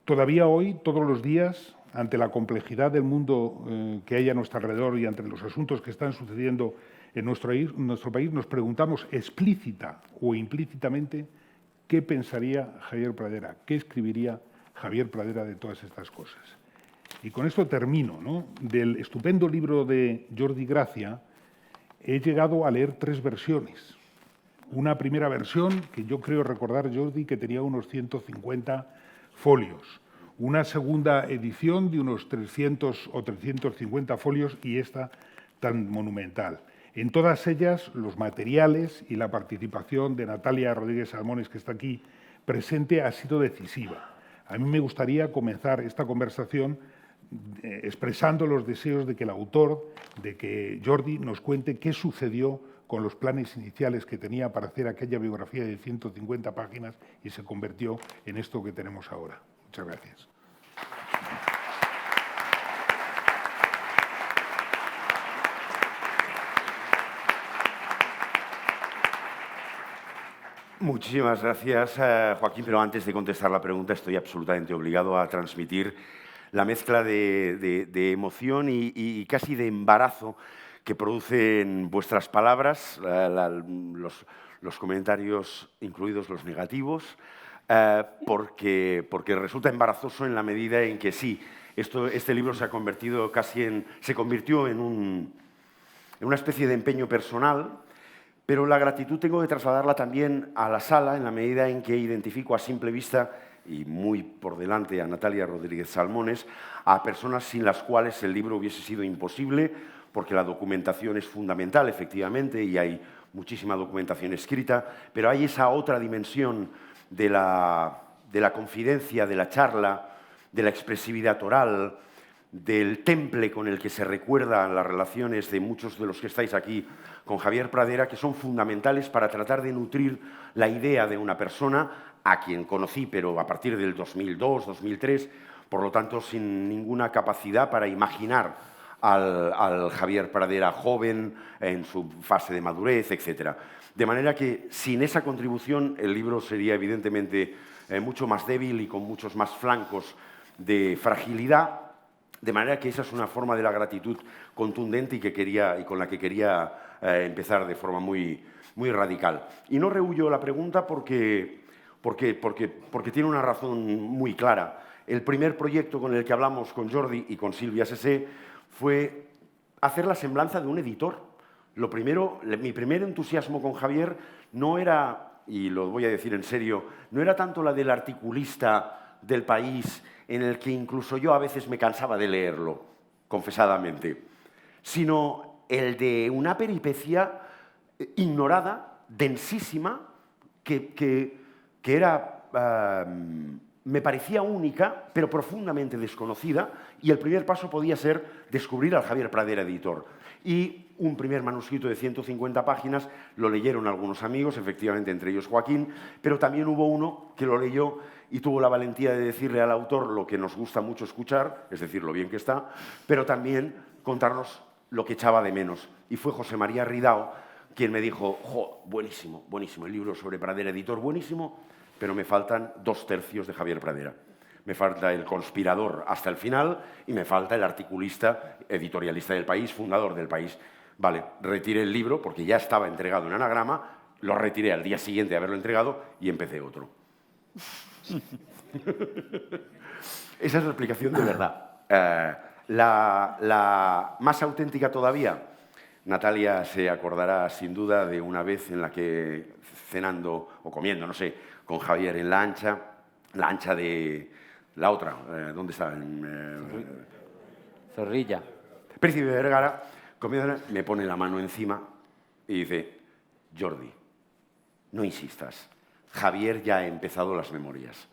Todavía hoy, todos los días, ante la complejidad del mundo que hay a nuestro alrededor y ante los asuntos que están sucediendo en nuestro país, nos preguntamos explícita o implícitamente qué pensaría Javier Pradera, qué escribiría Javier Pradera de todas estas cosas. Y con esto termino, ¿no? Del estupendo libro de Jordi Gracia he llegado a leer 3 versiones. Una primera versión, que yo creo recordar, Jordi, que tenía unos 150 folios. Una segunda edición de unos 300 o 350 folios y esta tan monumental. En todas ellas, los materiales y la participación de Natalia Rodríguez Salmones, que está aquí presente, ha sido decisiva. A mí me gustaría comenzar esta conversación expresando los deseos de que el autor, de que Jordi nos cuente qué sucedió con los planes iniciales que tenía para hacer aquella biografía de 150 páginas y se convirtió en esto que tenemos ahora. Muchas gracias. Muchísimas gracias, Joaquín, pero antes de contestar la pregunta estoy absolutamente obligado a transmitir la mezcla de emoción y casi de embarazo que producen vuestras palabras, los comentarios, incluidos los negativos, porque resulta embarazoso en la medida en que sí, este libro se convirtió en una especie de empeño personal, pero la gratitud tengo que trasladarla también a la sala en la medida en que identifico a simple vista, y muy por delante a Natalia Rodríguez Salmones, a personas sin las cuales el libro hubiese sido imposible, porque la documentación es fundamental, efectivamente, y hay muchísima documentación escrita, pero hay esa otra dimensión de la confidencia, de la charla, de la expresividad oral, del temple con el que se recuerdan las relaciones de muchos de los que estáis aquí con Javier Pradera, que son fundamentales para tratar de nutrir la idea de una persona a quien conocí, pero a partir del 2002, 2003, por lo tanto, sin ninguna capacidad para imaginar al Javier Pradera joven, en su fase de madurez, etc. De manera que, sin esa contribución, el libro sería evidentemente mucho más débil y con muchos más flancos de fragilidad. De manera que esa es una forma de la gratitud contundente y con la que quería empezar de forma muy radical. Y no rehuyo la pregunta porque tiene una razón muy clara. El primer proyecto con el que hablamos con Jordi y con Silvia Sesé fue hacer la semblanza de un editor. Mi primer entusiasmo con Javier no era, y lo voy a decir en serio, no era tanto la del articulista del País, en el que incluso yo a veces me cansaba de leerlo, confesadamente, sino el de una peripecia ignorada, densísima, que era, me parecía única, pero profundamente desconocida, y el primer paso podía ser descubrir al Javier Pradera editor. Y un primer manuscrito de 150 páginas lo leyeron algunos amigos, efectivamente, entre ellos Joaquín, pero también hubo uno que lo leyó y tuvo la valentía de decirle al autor lo que nos gusta mucho escuchar, es decir, lo bien que está, pero también contarnos lo que echaba de menos. Y fue José María Ridao quien me dijo, jo, buenísimo, buenísimo, el libro sobre Pradera editor, buenísimo, pero me faltan 2/3 de Javier Pradera. Me falta el conspirador hasta el final y me falta el articulista, editorialista del País, fundador del País. Vale, retiré el libro porque ya estaba entregado en anagrama, lo retiré al día siguiente de haberlo entregado y empecé otro. Esa es la explicación de verdad. La más auténtica todavía, Natalia se acordará sin duda de una vez en la que cenando o comiendo, no sé, con Javier en la ancha de la otra, ¿dónde está? Zorrilla. Príncipe de Vergara, comiendo, me pone la mano encima y dice, Jordi, no insistas, Javier ya ha empezado las memorias.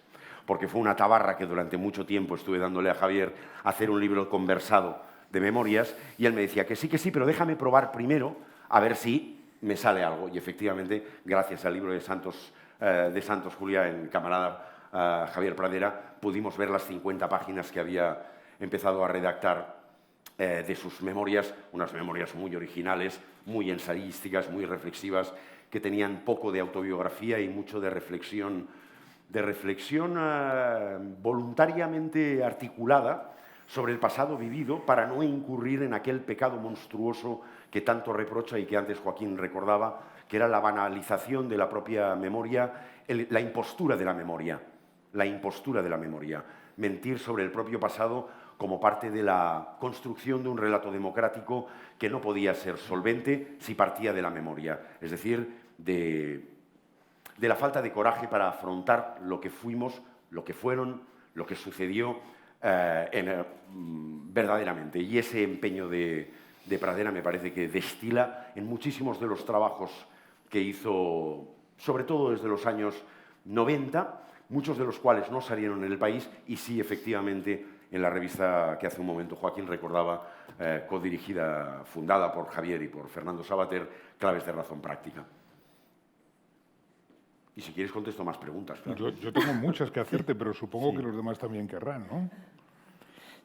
Porque fue una tabarra que durante mucho tiempo estuve dándole a Javier hacer un libro conversado de memorias y él me decía que sí, pero déjame probar primero a ver si me sale algo. Y efectivamente, gracias al libro de Santos Juliá en camarada Javier Pradera, pudimos ver las 50 páginas que había empezado a redactar de sus memorias, unas memorias muy originales, muy ensayísticas, muy reflexivas, que tenían poco de autobiografía y mucho de reflexión voluntariamente articulada sobre el pasado vivido para no incurrir en aquel pecado monstruoso que tanto reprocha y que antes Joaquín recordaba, que era la banalización de la propia memoria, la impostura de la memoria, mentir sobre el propio pasado como parte de la construcción de un relato democrático que no podía ser solvente si partía de la memoria, es decir, de la falta de coraje para afrontar lo que fuimos, lo que fueron, lo que sucedió verdaderamente. Y ese empeño de Pradera me parece que destila en muchísimos de los trabajos que hizo, sobre todo desde los años 90, muchos de los cuales no salieron en El País y sí, efectivamente, en la revista que hace un momento Joaquín recordaba, codirigida, fundada por Javier y por Fernando Sabater, Claves de Razón Práctica. Y si quieres contesto más preguntas. Claro. Yo tengo muchas que hacerte, pero supongo que los demás también querrán, ¿no?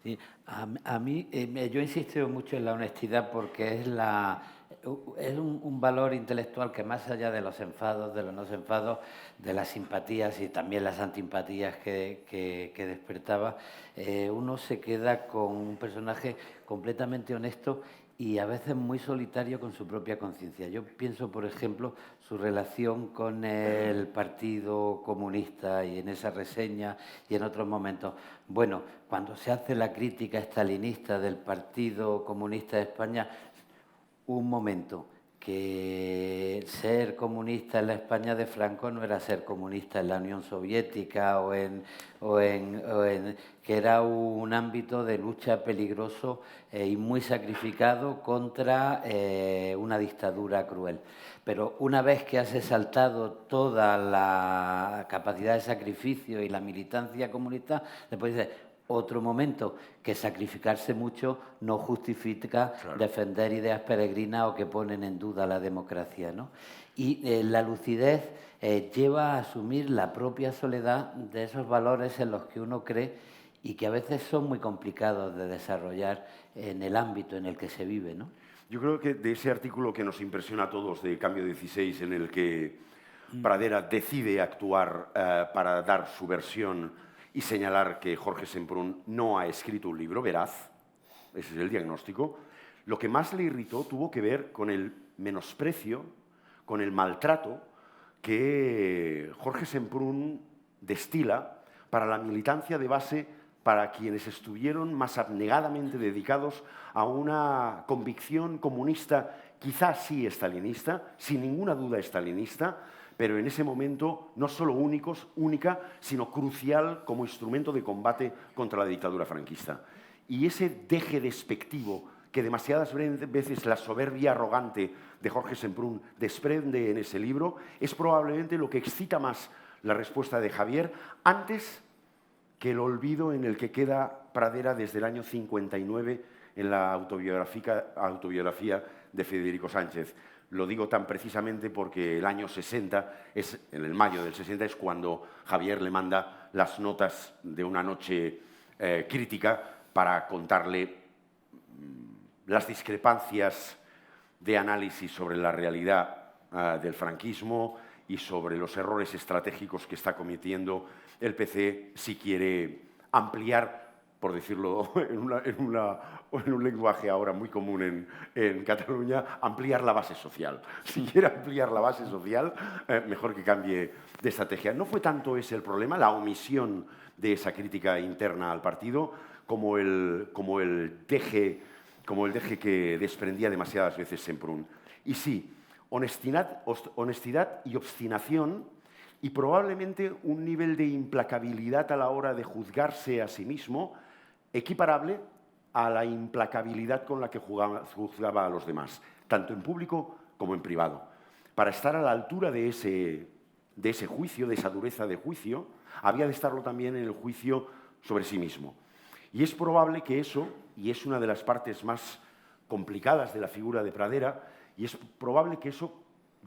Sí, a mí, yo he insistido mucho en la honestidad porque es un valor intelectual que más allá de los enfados, de los no enfados, de las simpatías y también las antipatías que despertaba, uno se queda con un personaje completamente honesto y a veces muy solitario con su propia conciencia. Yo pienso, por ejemplo, su relación con el Partido Comunista y en esa reseña y en otros momentos. Bueno, cuando se hace la crítica estalinista del Partido Comunista de España, un momento, que ser comunista en la España de Franco no era ser comunista en la Unión Soviética que era un ámbito de lucha peligroso y muy sacrificado contra una dictadura cruel. Pero una vez que has exaltado toda la capacidad de sacrificio y la militancia comunista, después dices, otro momento, que sacrificarse mucho no justifica defender ideas peregrinas o que ponen en duda la democracia, ¿no? Y la lucidez lleva a asumir la propia soledad de esos valores en los que uno cree y que a veces son muy complicados de desarrollar en el ámbito en el que se vive, ¿no? Yo creo que de ese artículo que nos impresiona a todos de Cambio 16, en el que Pradera decide actuar para dar su versión y señalar que Jorge Semprún no ha escrito un libro veraz, ese es el diagnóstico, lo que más le irritó tuvo que ver con el menosprecio, con el maltrato que Jorge Semprún destila para la militancia de base, para quienes estuvieron más abnegadamente dedicados a una convicción comunista, quizás sí estalinista, sin ninguna duda estalinista, pero en ese momento no solo única, sino crucial como instrumento de combate contra la dictadura franquista. Y ese deje despectivo que demasiadas veces la soberbia arrogante de Jorge Semprún desprende en ese libro es probablemente lo que excita más la respuesta de Javier antes que el olvido en el que queda Pradera desde el año 59 en la autobiografía de Federico Sánchez. Lo digo tan precisamente porque el año 60, en el mayo del 60, es cuando Javier le manda las notas de una noche crítica para contarle las discrepancias de análisis sobre la realidad del franquismo y sobre los errores estratégicos que está cometiendo el PC si quiere ampliar, por decirlo en un lenguaje ahora muy común en Cataluña, ampliar la base social. Si quiere ampliar la base social, mejor que cambie de estrategia. No fue tanto ese el problema, la omisión de esa crítica interna al partido, como el deje que desprendía demasiadas veces Semprún. Y sí, honestidad y obstinación, y probablemente un nivel de implacabilidad a la hora de juzgarse a sí mismo equiparable a la implacabilidad con la que juzgaba a los demás, tanto en público como en privado. Para estar a la altura de ese juicio, de esa dureza de juicio, había de estarlo también en el juicio sobre sí mismo. Y es probable que eso, y es una de las partes más complicadas de la figura de Pradera, y es probable que eso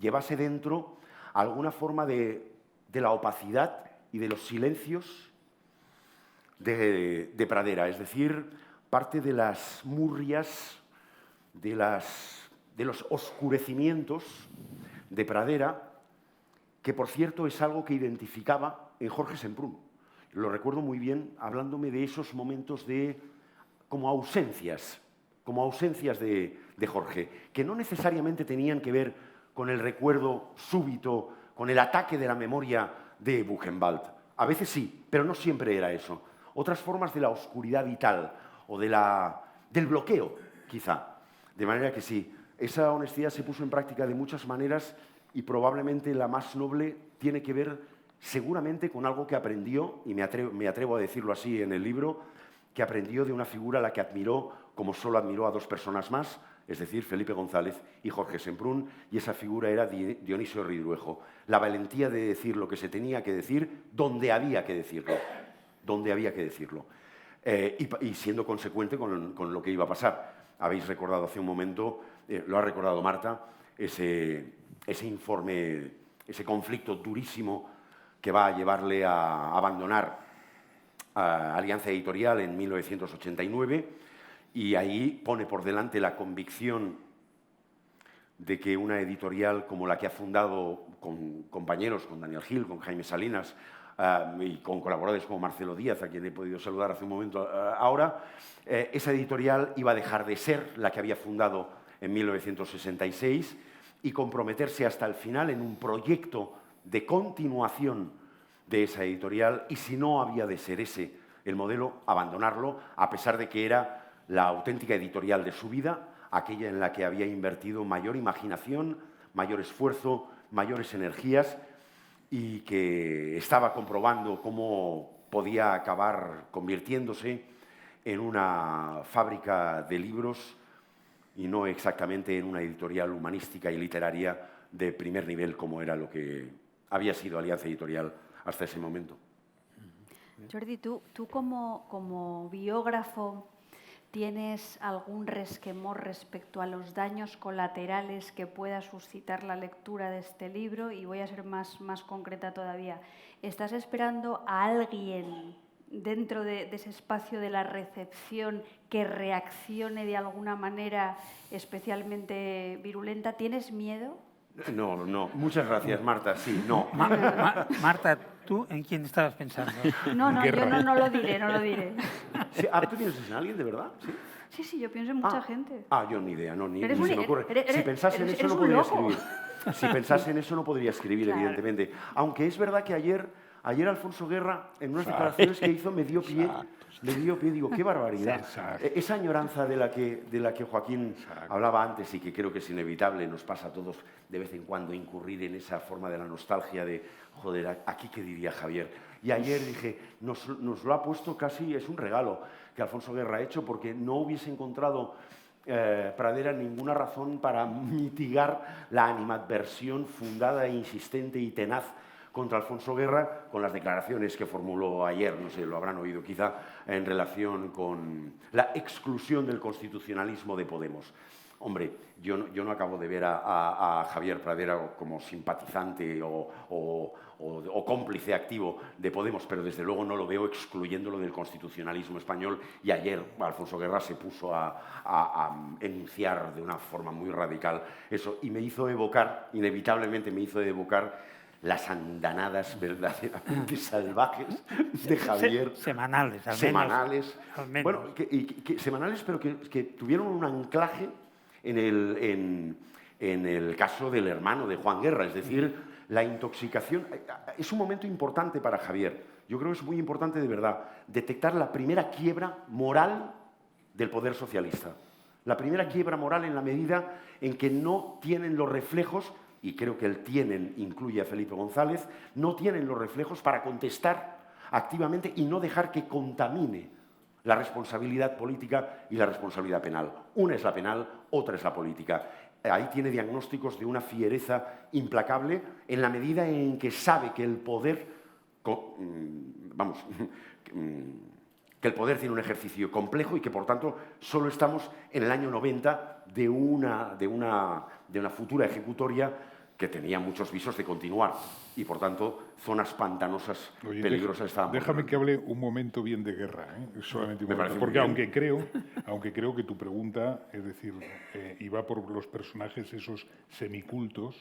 llevase dentro alguna forma de la opacidad y de los silencios de Pradera, es decir, parte de las murrias, de los oscurecimientos de Pradera, que por cierto es algo que identificaba en Jorge Semprún. Lo recuerdo muy bien hablándome de esos momentos como ausencias de Jorge, que no necesariamente tenían que ver con el recuerdo súbito, con el ataque de la memoria de Buchenwald. A veces sí, pero no siempre era eso. Otras formas de la oscuridad vital o del bloqueo, quizá. De manera que sí, esa honestidad se puso en práctica de muchas maneras y probablemente la más noble tiene que ver seguramente con algo que aprendió, y me atrevo a decirlo así en el libro, que aprendió de una figura a la que admiró como solo admiró a dos personas más, es decir, Felipe González y Jorge Semprún, y esa figura era Dionisio Ridruejo. La valentía de decir lo que se tenía que decir donde había que decirlo. Y siendo consecuente con lo que iba a pasar. Habéis recordado hace un momento, lo ha recordado Marta, ese informe, ese conflicto durísimo que va a llevarle a abandonar Alianza Editorial en 1989 y ahí pone por delante la convicción de que una editorial como la que ha fundado con compañeros, con Daniel Gil, con Jaime Salinas y con colaboradores como Marcelo Díaz, a quien he podido saludar hace un momento ahora, esa editorial iba a dejar de ser la que había fundado en 1966 y comprometerse hasta el final en un proyecto de continuación de esa editorial y si no había de ser ese el modelo, abandonarlo, a pesar de que era la auténtica editorial de su vida, aquella en la que había invertido mayor imaginación, mayor esfuerzo, mayores energías y que estaba comprobando cómo podía acabar convirtiéndose en una fábrica de libros y no exactamente en una editorial humanística y literaria de primer nivel como era lo que había sido Alianza Editorial hasta ese momento. Jordi, tú como biógrafo, ¿tienes algún resquemor respecto a los daños colaterales que pueda suscitar la lectura de este libro? Y voy a ser más concreta todavía. ¿Estás esperando a alguien dentro de ese espacio de la recepción que reaccione de alguna manera especialmente virulenta? ¿Tienes miedo? No. Muchas gracias, Marta. Sí, no. Marta, ¿tú en quién estabas pensando? No, yo no lo diré. Sí, ¿tú piensas en alguien, de verdad? Sí. Sí, yo pienso en mucha gente. Yo ni idea, ni Eres se me ocurre. Si pensase en eso no podría escribir. Si pensase en eso no podría escribir, claro. Evidentemente. Aunque es verdad que ayer Alfonso Guerra, en unas declaraciones que hizo, me dio pie, digo, qué barbaridad. Esa añoranza de la que Joaquín hablaba antes y que creo que es inevitable, nos pasa a todos de vez en cuando incurrir en esa forma de la nostalgia de, joder, ¿aquí qué diría Javier? Y ayer dije, nos lo ha puesto casi, es un regalo que Alfonso Guerra ha hecho porque no hubiese encontrado Pradera ninguna razón para mitigar la animadversión fundada, insistente y tenaz contra Alfonso Guerra con las declaraciones que formuló ayer, no sé, lo habrán oído quizá, en relación con la exclusión del constitucionalismo de Podemos. Hombre, yo no acabo de ver a Javier Pradera como simpatizante o cómplice activo de Podemos, pero desde luego no lo veo excluyéndolo del constitucionalismo español y ayer Alfonso Guerra se puso a enunciar de una forma muy radical eso y inevitablemente me hizo evocar las andanadas verdaderamente salvajes de Javier. Semanales, al menos. Semanales. Al menos. Bueno, semanales, pero que tuvieron un anclaje en el caso del hermano de Juan Guerra, es decir, la intoxicación. Es un momento importante para Javier. Yo creo que es muy importante, de verdad, detectar la primera quiebra moral del poder socialista. La primera quiebra moral en la medida en que no tienen los reflejos, y creo que el tienen incluye a Felipe González, no tienen los reflejos para contestar activamente y no dejar que contamine la responsabilidad política y la responsabilidad penal. Una es la penal, otra es la política. Ahí tiene diagnósticos de una fiereza implacable en la medida en que sabe que el poder, que el poder tiene un ejercicio complejo y que, por tanto, solo estamos en el año 90 de una futura ejecutoria que tenía muchos visos de continuar y, por tanto, zonas pantanosas peligrosas estaban. Déjame que hable un momento bien de Guerra, solamente un momento, porque aunque creo que tu pregunta, es decir, iba por los personajes esos semicultos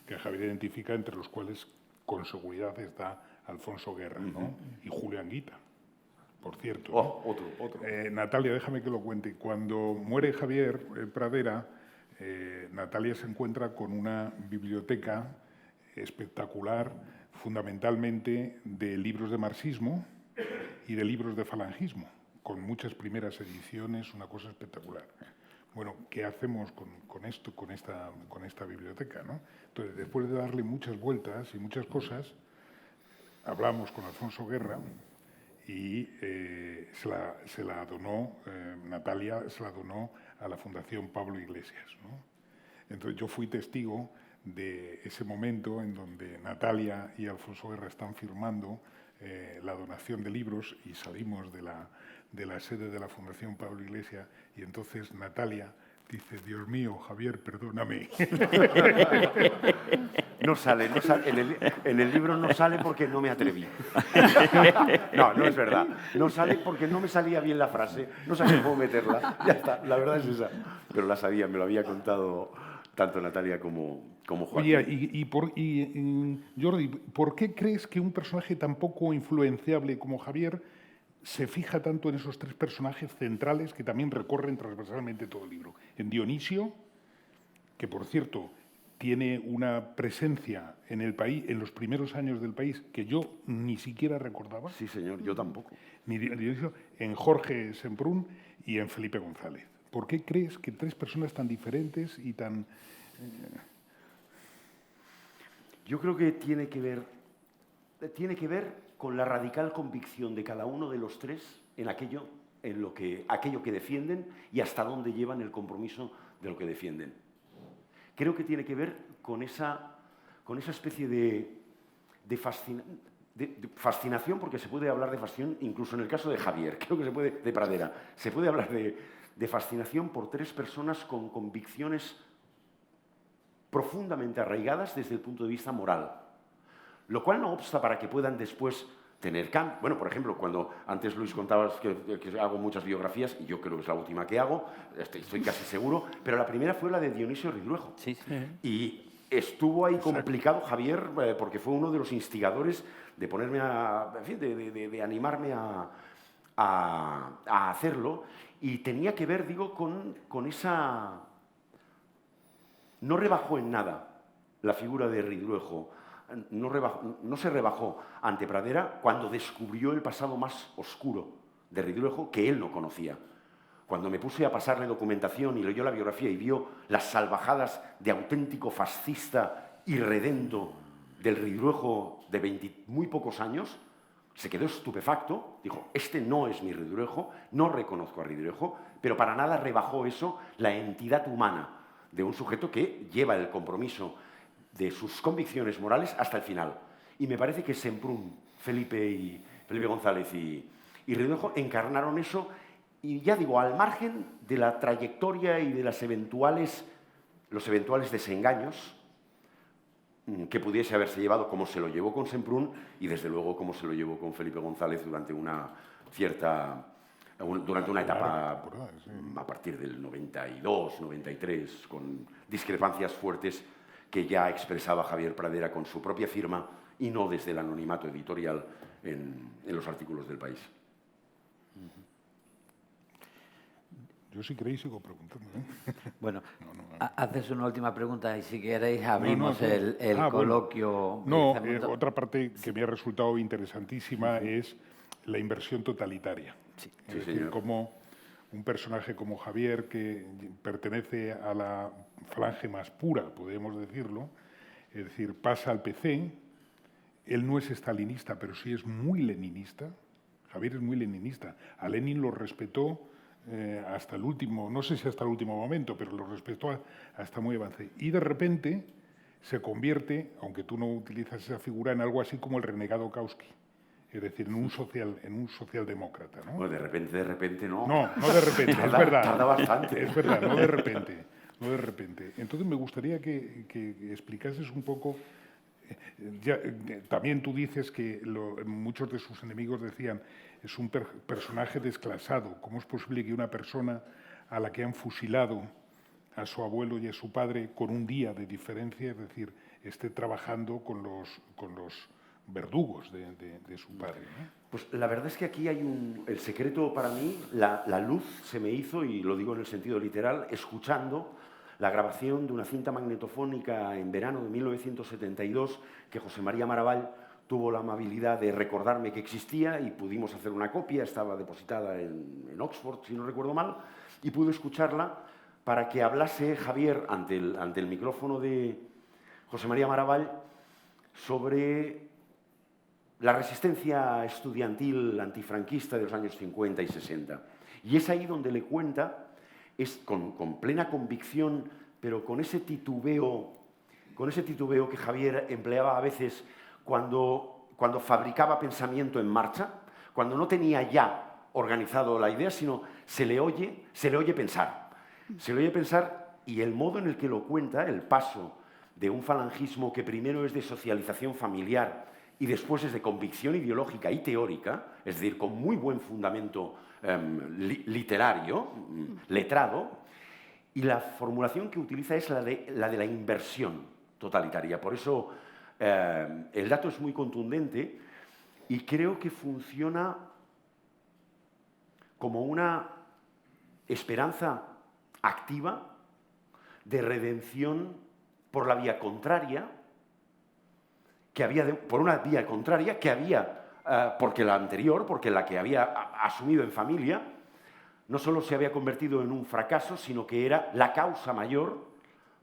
que Javier identifica, entre los cuales con seguridad está Alfonso Guerra, ¿no? Y Julio Anguita, por cierto. Otro. Natalia, déjame que lo cuente. Cuando muere Javier Pradera, Natalia se encuentra con una biblioteca espectacular, fundamentalmente de libros de marxismo y de libros de falangismo, con muchas primeras ediciones, una cosa espectacular. Bueno, ¿qué hacemos con esta biblioteca, ¿no? Entonces, después de darle muchas vueltas y muchas cosas, hablamos con Alfonso Guerra y se la donó, Natalia se la donó a la Fundación Pablo Iglesias, ¿no? Entonces yo fui testigo de ese momento en donde Natalia y Alfonso Guerra están firmando la donación de libros y salimos de la sede de la Fundación Pablo Iglesias y entonces Natalia Dice, Dios mío, Javier, perdóname. No sale. En el libro no sale porque no me atreví. No es verdad. No sale porque no me salía bien la frase. No sabía cómo meterla. Ya está, la verdad es esa. Pero la sabía, me lo había contado tanto Natalia como Joaquín. Oye, Jordi, ¿por qué crees que un personaje tan poco influenciable como Javier se fija tanto en esos tres personajes centrales que también recorren transversalmente todo el libro? En Dionisio, que por cierto tiene una presencia en el país, en los primeros años del país, que yo ni siquiera recordaba. Sí, señor, yo tampoco. Ni Dionisio, en Jorge Semprún y en Felipe González. ¿Por qué crees que tres personas tan diferentes y tan... Yo creo que tiene que ver con la radical convicción de cada uno de los tres en aquello que defienden y hasta dónde llevan el compromiso de lo que defienden. Creo que tiene que ver con esa especie de fascinación, porque se puede hablar de fascinación incluso en el caso de Javier, creo que se puede, de Pradera, se puede hablar de fascinación por tres personas con convicciones profundamente arraigadas desde el punto de vista moral. Lo cual no obsta para que puedan después tener cambios. Bueno, por ejemplo, cuando antes Luis contabas que hago muchas biografías, y yo creo que es la última que hago, estoy casi seguro, pero la primera fue la de Dionisio Ridruejo. Sí, sí. Y estuvo ahí complicado Javier, porque fue uno de los instigadores de ponerme de animarme a hacerlo, y tenía que ver, digo, con esa... No rebajó en nada la figura de Ridruejo. No se rebajó ante Pradera cuando descubrió el pasado más oscuro de Ridruejo que él no conocía. Cuando me puse a pasarle documentación y leyó la biografía y vio las salvajadas de auténtico fascista irredento del Ridruejo de muy pocos años, se quedó estupefacto, dijo, este no es mi Ridruejo, no reconozco a Ridruejo, pero para nada rebajó eso la entidad humana de un sujeto que lleva el compromiso de sus convicciones morales hasta el final. Y me parece que Semprún, Felipe González y Ridruejo encarnaron eso, y ya digo, al margen de la trayectoria y de los eventuales desengaños que pudiese haberse llevado, como se lo llevó con Semprún y desde luego como se lo llevó con Felipe González durante una etapa a partir del 92, 93, con discrepancias fuertes que ya expresaba Javier Pradera con su propia firma y no desde el anonimato editorial en los artículos del País. Yo, si queréis, sigo preguntando. Bueno, haces una última pregunta y si queréis abrimos el coloquio. Bueno. Otra parte que me ha resultado interesantísima es la inversión totalitaria. Sí. Es decir, cómo un personaje como Javier, que pertenece a la falange más pura, podemos decirlo, es decir, pasa al PC, él no es estalinista, pero sí es muy leninista. Javier es muy leninista. A Lenin lo respetó hasta el último, no sé si hasta el último momento, pero lo respetó hasta muy avance. Y de repente se convierte, aunque tú no utilizas esa figura, en algo así como el renegado Kautsky. Es decir, en un socialdemócrata, ¿no? Bueno, de repente no. No de repente, es verdad. Tarda bastante. Es verdad, no de repente. Entonces me gustaría que explicases un poco. También tú dices que muchos de sus enemigos decían es un personaje desclasado. ¿Cómo es posible que una persona a la que han fusilado a su abuelo y a su padre con un día de diferencia, es decir, esté trabajando con los verdugos de su padre, ¿no? Pues la verdad es que aquí hay el secreto para mí, la luz se me hizo, y lo digo en el sentido literal, escuchando la grabación de una cinta magnetofónica en verano de 1972 que José María Maravall tuvo la amabilidad de recordarme que existía y pudimos hacer una copia, estaba depositada en Oxford, si no recuerdo mal, y pude escucharla para que hablase Javier ante el micrófono de José María Maravall sobre la resistencia estudiantil antifranquista de los años 50 y 60. Y es ahí donde le cuenta, es con plena convicción, pero con ese titubeo que Javier empleaba a veces cuando fabricaba pensamiento en marcha, cuando no tenía ya organizado la idea, sino se le oye pensar. Se lo oye pensar y el modo en el que lo cuenta, el paso de un falangismo que primero es de socialización familiar y después es de convicción ideológica y teórica, es decir, con muy buen fundamento literario, letrado, y la formulación que utiliza es la de la inversión totalitaria. Por eso el dato es muy contundente y creo que funciona como una esperanza activa de redención por la vía contraria, por una vía contraria que había, porque la anterior, porque la que había asumido en familia, no solo se había convertido en un fracaso, sino que era la causa mayor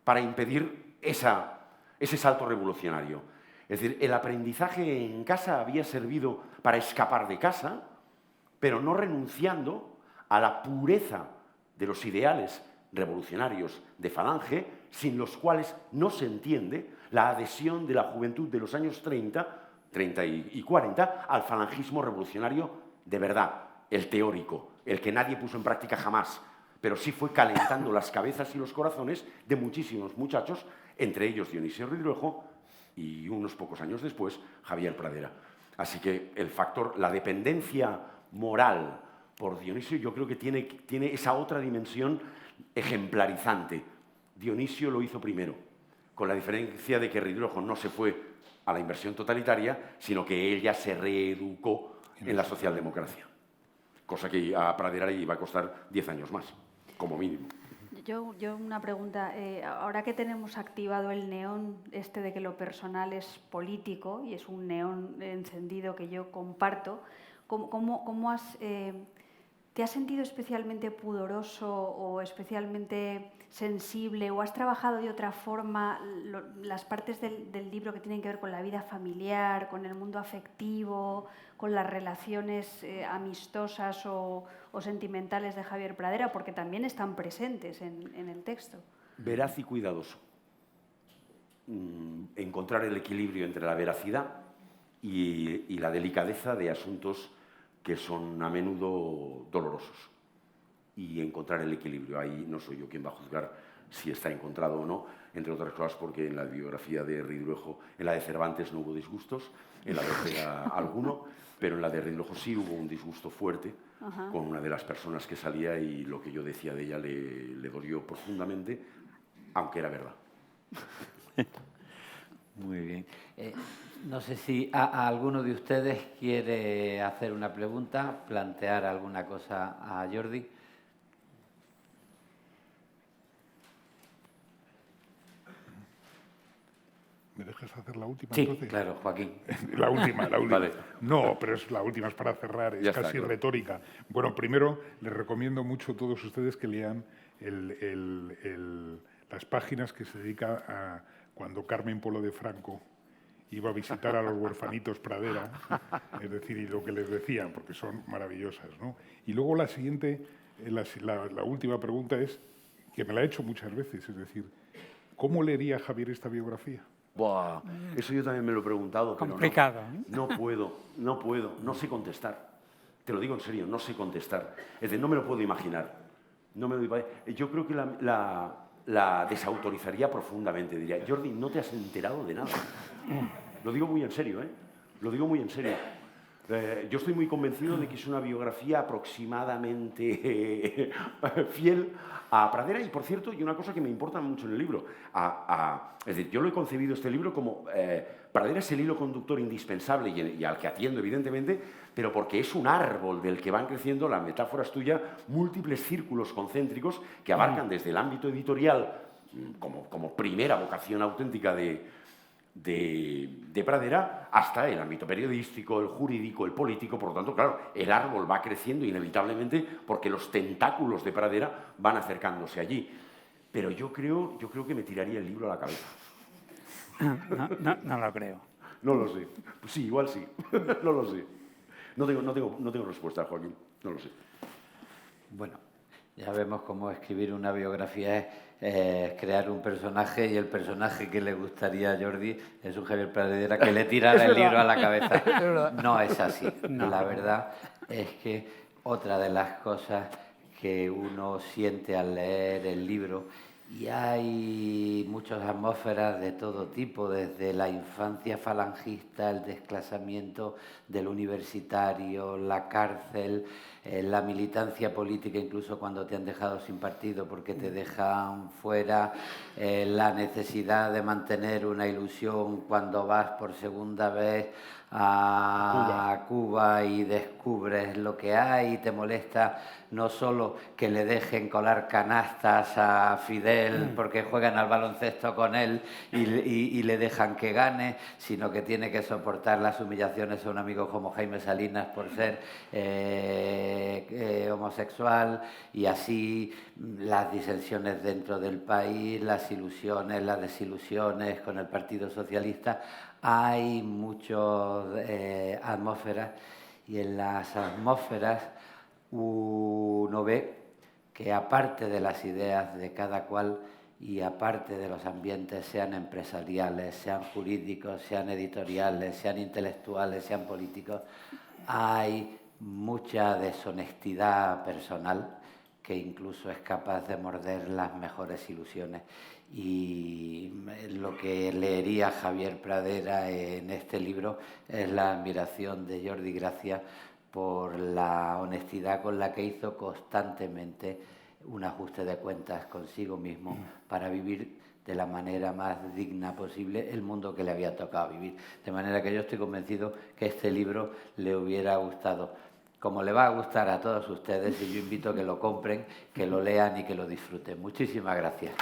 para impedir ese salto revolucionario. Es decir, el aprendizaje en casa había servido para escapar de casa, pero no renunciando a la pureza de los ideales revolucionarios de Falange, sin los cuales no se entiende la adhesión de la juventud de los años 30 y 40 al falangismo revolucionario de verdad, el teórico, el que nadie puso en práctica jamás, pero sí fue calentando las cabezas y los corazones de muchísimos muchachos, entre ellos Dionisio Ridruejo y unos pocos años después Javier Pradera. Así que el factor, la dependencia moral por Dionisio, yo creo que tiene esa otra dimensión ejemplarizante. Dionisio lo hizo primero, con la diferencia de que Ridruejo no se fue a la inversión totalitaria, sino que él ya se reeducó en la socialdemocracia, cosa que a Pradera le iba a costar 10 años más, como mínimo. Yo una pregunta. Ahora que tenemos activado el neón de que lo personal es político, y es un neón encendido que yo comparto, ¿cómo te has sentido especialmente pudoroso o especialmente sensible, o has trabajado de otra forma las partes del libro que tienen que ver con la vida familiar, con el mundo afectivo, con las relaciones amistosas o sentimentales de Javier Pradera? Porque también están presentes en el texto. Veraz y cuidadoso. Encontrar el equilibrio entre la veracidad y la delicadeza de asuntos que son a menudo dolorosos, y encontrar el equilibrio. Ahí no soy yo quien va a juzgar si está encontrado o no, entre otras cosas porque en la biografía de Ridruejo, en la de Cervantes no hubo disgustos, en la de Ortega alguno, pero en la de Ridruejo sí hubo un disgusto fuerte con una de las personas que salía, y lo que yo decía de ella le dolió profundamente, aunque era verdad. Muy bien. No sé si a alguno de ustedes quiere hacer una pregunta, plantear alguna cosa a Jordi. ¿Me dejas hacer la última? Sí, entonces? claro, Joaquín. La última. Vale. No, pero la última es para cerrar, es Ya casi está, claro. retórica. Bueno, primero les recomiendo mucho a todos ustedes que lean las páginas que se dedica a cuando Carmen Polo de Franco iba a visitar a los huerfanitos Pradera, es decir, y lo que les decían, porque son maravillosas, ¿no? Y luego la siguiente, la última pregunta es, que me la he hecho muchas veces, es decir, ¿cómo leería Javier esta biografía? Buah, eso yo también me lo he preguntado, pero complicado, no puedo, no sé contestar. Te lo digo en serio, no sé contestar. Es decir, no me lo puedo imaginar. Yo creo que la desautorizaría profundamente. Diría, Jordi, no te has enterado de nada. Lo digo muy en serio, ¿eh? Lo digo muy en serio. Yo estoy muy convencido de que es una biografía aproximadamente fiel a Pradera, y por cierto, y una cosa que me importa mucho en el libro, es decir, yo lo he concebido este libro como Pradera es el hilo conductor indispensable y al que atiendo, evidentemente, pero porque es un árbol del que van creciendo, la metáfora es tuya, múltiples círculos concéntricos que abarcan desde el ámbito editorial como primera vocación auténtica de Pradera hasta el ámbito periodístico, el jurídico, el político. Por lo tanto, claro, el árbol va creciendo inevitablemente porque los tentáculos de Pradera van acercándose allí. Pero yo creo que me tiraría el libro a la cabeza. No lo creo. No lo sé. Sí, igual sí. No lo sé. No tengo respuesta, Joaquín. No lo sé. Bueno, ya vemos cómo escribir una biografía es crear un personaje, y el personaje que le gustaría a Jordi es un Javier Pradera que le tirara el libro a la cabeza. No es así. La verdad es que otra de las cosas que uno siente al leer el libro. Y hay muchas atmósferas de todo tipo, desde la infancia falangista, el desclasamiento del universitario, la cárcel, la militancia política, incluso cuando te han dejado sin partido porque te dejan fuera, la necesidad de mantener una ilusión cuando vas por segunda vez a Cuba y descubres lo que hay y te molesta no solo que le dejen colar canastas a Fidel porque juegan al baloncesto con él y le dejan que gane, sino que tiene que soportar las humillaciones a un amigo como Jaime Salinas por ser homosexual, y así las disensiones dentro del país, las ilusiones, las desilusiones con el Partido Socialista. Hay muchas atmósferas, y en las atmósferas uno ve que, aparte de las ideas de cada cual y aparte de los ambientes, sean empresariales, sean jurídicos, sean editoriales, sean intelectuales, sean políticos, hay mucha deshonestidad personal que incluso es capaz de morder las mejores ilusiones. Y lo que leería Javier Pradera en este libro es la admiración de Jordi Gracia por la honestidad con la que hizo constantemente un ajuste de cuentas consigo mismo para vivir de la manera más digna posible el mundo que le había tocado vivir. De manera que yo estoy convencido que este libro le hubiera gustado, como le va a gustar a todos ustedes, y yo invito a que lo compren, que lo lean y que lo disfruten. Muchísimas gracias.